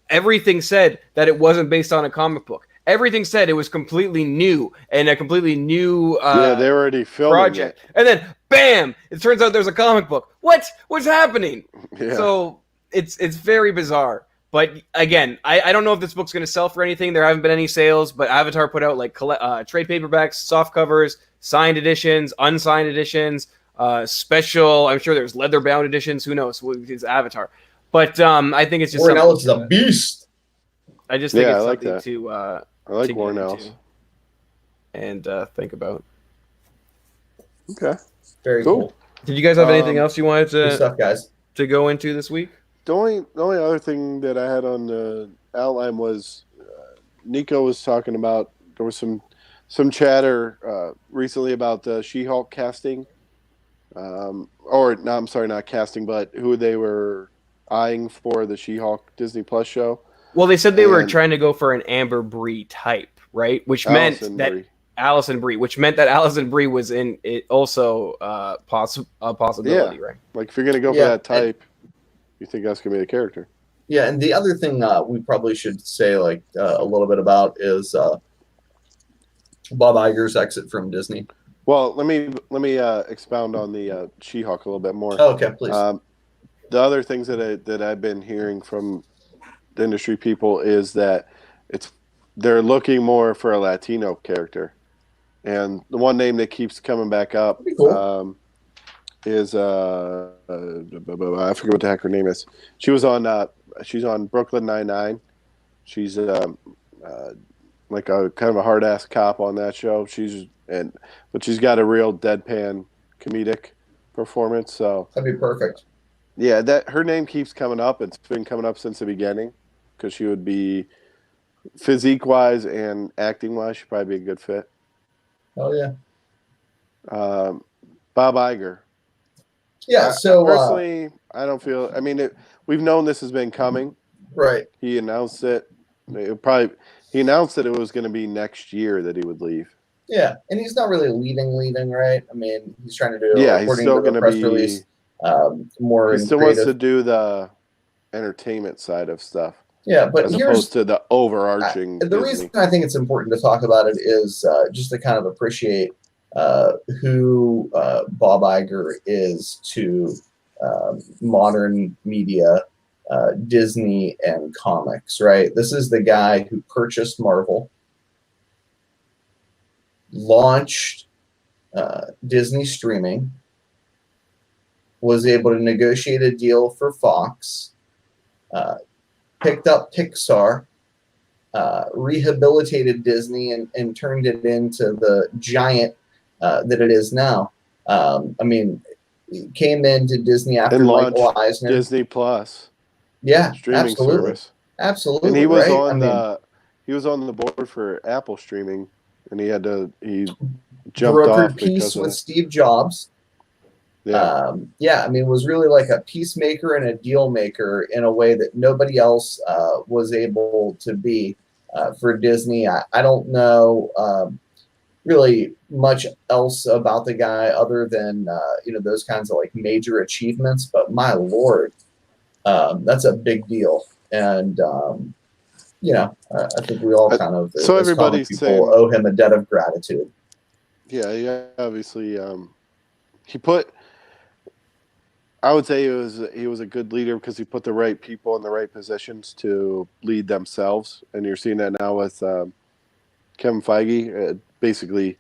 everything said that it wasn't based on a comic book. Everything said it was completely new and a completely new they're already filming project. It. And then, bam! It turns out there's a comic book. What's happening? Yeah. So it's very bizarre. But again, I don't know if this book's going to sell for anything. There haven't been any sales, but Avatar put out like trade paperbacks, soft covers, signed editions, unsigned editions, special. I'm sure there's leather-bound editions. Who knows? It's Avatar. But I think it's just Warren Ellis is a beast. I just think it's like something that. to I like Warren Ellis. And think about. Okay. Very cool. Did you guys have anything else you wanted Good stuff, guys. to go into this week? The only other thing that I had on the outline was Nico was talking about there was some chatter recently about the She-Hulk casting, not casting, but who they were eyeing for the She-Hulk Disney Plus show. Well, they said they were trying to go for an Amber Bree type, right? Which meant that Allison Brie, Allison Brie was in it also a possibility, right? Like if you're gonna go for that type. You think that's going to be the character? Yeah, and the other thing we probably should say like a little bit about is Bob Iger's exit from Disney. Well, let me expound on the She-Hulk a little bit more. Oh, okay, please. The other things that I've been hearing from the industry people is that they're looking more for a Latino character, and the one name that keeps coming back up Cool. is I forget what the heck her name is. She's on Brooklyn Nine-Nine. She's like a kind of a hard ass cop on that show. But she's got a real deadpan comedic performance. So That'd be perfect. yeah, that her name keeps coming up. It's been coming up since the beginning because she would be physique wise and acting wise. She'd probably be a good fit. Oh yeah. Bob Iger. Yeah. So personally, I don't feel. I mean, we've known this has been coming. right. He announced it. He announced that it was going to be next year that he would leave. Yeah, and he's not really leaving, right? I mean, he's trying to do. Yeah, he's still going to be. Release, more. He still wants to do the entertainment side of stuff. Yeah, but as opposed to the overarching. The reason I think it's important to talk about it is just to kind of appreciate who Bob Iger is to modern media, Disney, and comics, right? This is the guy who purchased Marvel, launched Disney streaming, was able to negotiate a deal for Fox, picked up Pixar, rehabilitated Disney, and turned it into the giant that it is now. I mean, came into Disney after Michael Eisner. Disney Plus. Yeah, streaming service. Absolutely. And he was right? he was on the board for Apple streaming, and he jumped off peace with Steve Jobs. Yeah. I mean, was really like a peacemaker and a deal maker in a way that nobody else was able to be for Disney. I don't know really much else about the guy other than those kinds of like major achievements. But my Lord, that's a big deal, and I think we all kind of so everybody's people owe him a debt of gratitude. Yeah, obviously, I would say he was a good leader because he put the right people in the right positions to lead themselves, and you're seeing that now with Kevin Feige basically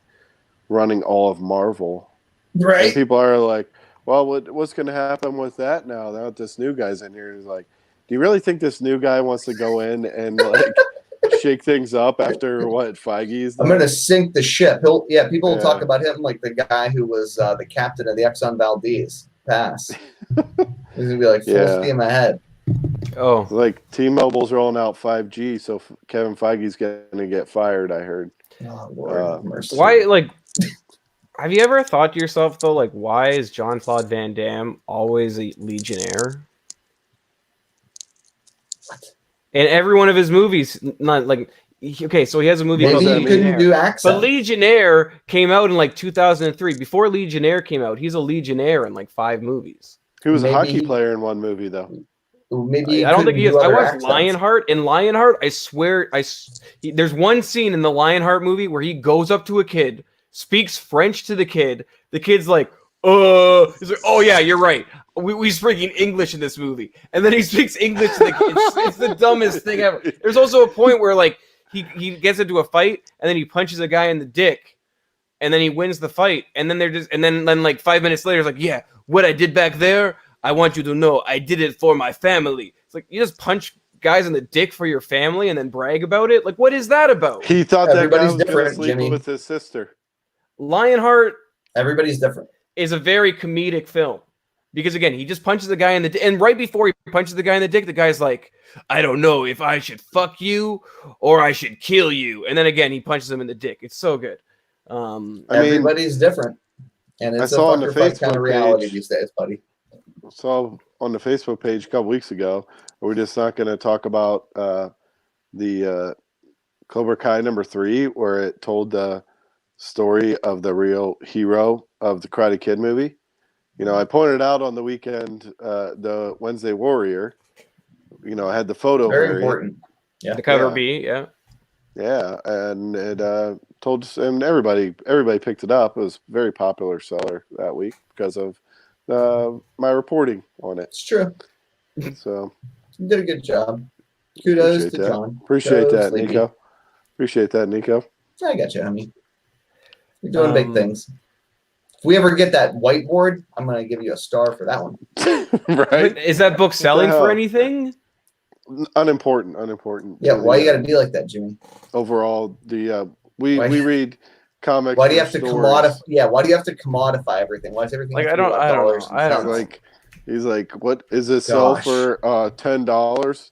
running all of Marvel. Right. And people are like, "Well, what's going to happen with that now? Now that this new guy's in here?" He's like, "Do you really think this new guy wants to go in and like shake things up after what Feige's done?" I'm going to sink the ship. People will talk about him like the guy who was the captain of the Exxon Valdez. Pass. He's gonna be like full steam ahead. Oh, like T-Mobile's rolling out 5G, so Kevin Feige's gonna get fired. I heard. Oh, Lord, mercy. Why? Like, have you ever thought to yourself though, like, why is Jean-Claude Van Damme always a Legionnaire? What? In every one of his movies, not like. Okay, so he has a movie called Legionnaire. Maybe he couldn't do accent. But Legionnaire came out in like 2003. Before Legionnaire came out, he's a Legionnaire in like 5 movies. He was a hockey player in one movie, though. Maybe I don't think he is. I watched Lionheart. In Lionheart, I swear, there's one scene in the Lionheart movie where he goes up to a kid, speaks French to the kid. The kid's like, he's like, "Oh yeah, you're right. We speaking English in this movie." And then he speaks English to the kid. It's the dumbest thing ever. There's also a point where like, he gets into a fight and then he punches a guy in the dick and then he wins the fight and then like 5 minutes later it's like, "Yeah, what I did back there, I want you to know I did it for my family." It's like, you just punch guys in the dick for your family and then brag about it? Like, what is that about? He thought that guy was going to sleep with his sister. Lionheart, everybody's different, is a very comedic film. Because again, he just punches the guy in the dick, and right before he punches the guy in the dick, the guy's like, "I don't know if I should fuck you or I should kill you." And then again, he punches him in the dick. It's so good. Everybody's different, and it's a fucker fight kind of reality these days, buddy. I saw on the Facebook page a couple weeks ago. We're just not going to talk about the Cobra Kai #3, where it told the story of the real hero of the Karate Kid movie. I pointed out on the weekend, the Wednesday Warrior, had the photo Very variant. important. Yeah. The cover Yeah. B, yeah. Yeah, and it told us, and everybody picked it up. It was a very popular seller that week because of my reporting on it. It's true. So You did a good job. Kudos appreciate to that. John. Appreciate Go that, Sleepy. Nico. Appreciate that, Nico. I got you, honey. You're doing big Um, things. If we ever get that whiteboard, I'm gonna give you a star for that one. Right? Is that book selling hell? for anything? Unimportant. Yeah, to why the, you gotta be like that, Jimmy? overall the we Why- read comics. Why do you for have to stories. commodify? Yeah, why do you have to commodify everything? Why is everything? Like, have to be I don't dollars know. and I don't cents? know. He's like, what is this sell Gosh. for $10?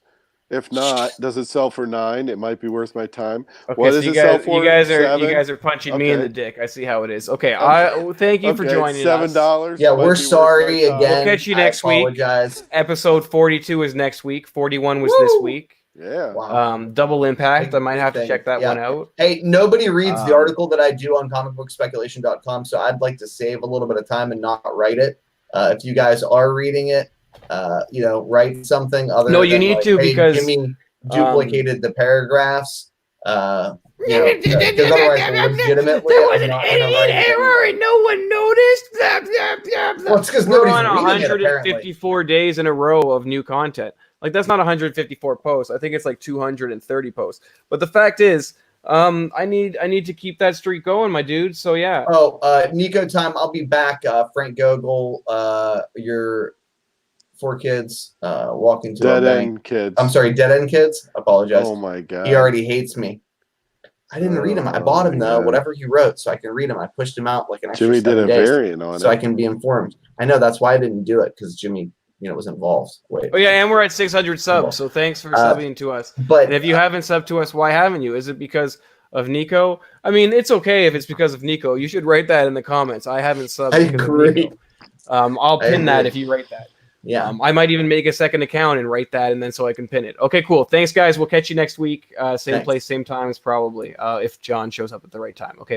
If not, does it sell for $9? It might be worth my time. Okay, What so does you it sell guys, for? you $7? guys are punching me in Okay. the dick. I see how it is. Okay, Okay. thank you for joining us. $7. Yeah, might we're be worth sorry my time. again. We'll catch you I next week. apologize. Episode 42 is next week. 41 was this Woo! week. Yeah. Wow. Double impact. I might Big have to thing. check that Yeah. one out. Hey, nobody reads the Um, article that I do on comicbookspeculation.com, so I'd like to save a little bit of time and not write it. If you guys are reading it, write something other No, than you need like, to, hey, because, Jimmy duplicated the paragraphs. Because otherwise, legitimately, I'm not going to write it anymore. and no one noticed. Well, it's because We're nobody's on reading it, apparently. 154 days in a row of new content. Like, that's not 154 posts. I think it's like 230 posts. But the fact is, I need to keep that streak going, my dude. So yeah. Oh, Nico time. I'll be back. Frank Gogol, your 4 kids walking to a Dead bank. end kids. I'm sorry, dead end kids. Apologize. Oh my god. He already hates me. I didn't read him. I bought him though, whatever he wrote, so I can read him. I pushed him out like an extra Jimmy did 7 a days, variant on so I it. can be informed. I know that's why I didn't do it because Jimmy, was involved. Wait. Oh yeah, and we're at 600 subs. So thanks for subbing to us. But And if you haven't subbed to us, why haven't you? Is it because of Nico? I mean, it's okay if it's because of Nico. You should write that in the comments. I haven't subbed I because agree. of Nico. I'll I pin that agree. if you write that. yeah, I might even make a second account and write that, and then so I can pin it. Okay, cool. Thanks, guys. We'll catch you next week. Same Thanks. place, same times, probably. If John shows up at the right time. Okay, bye.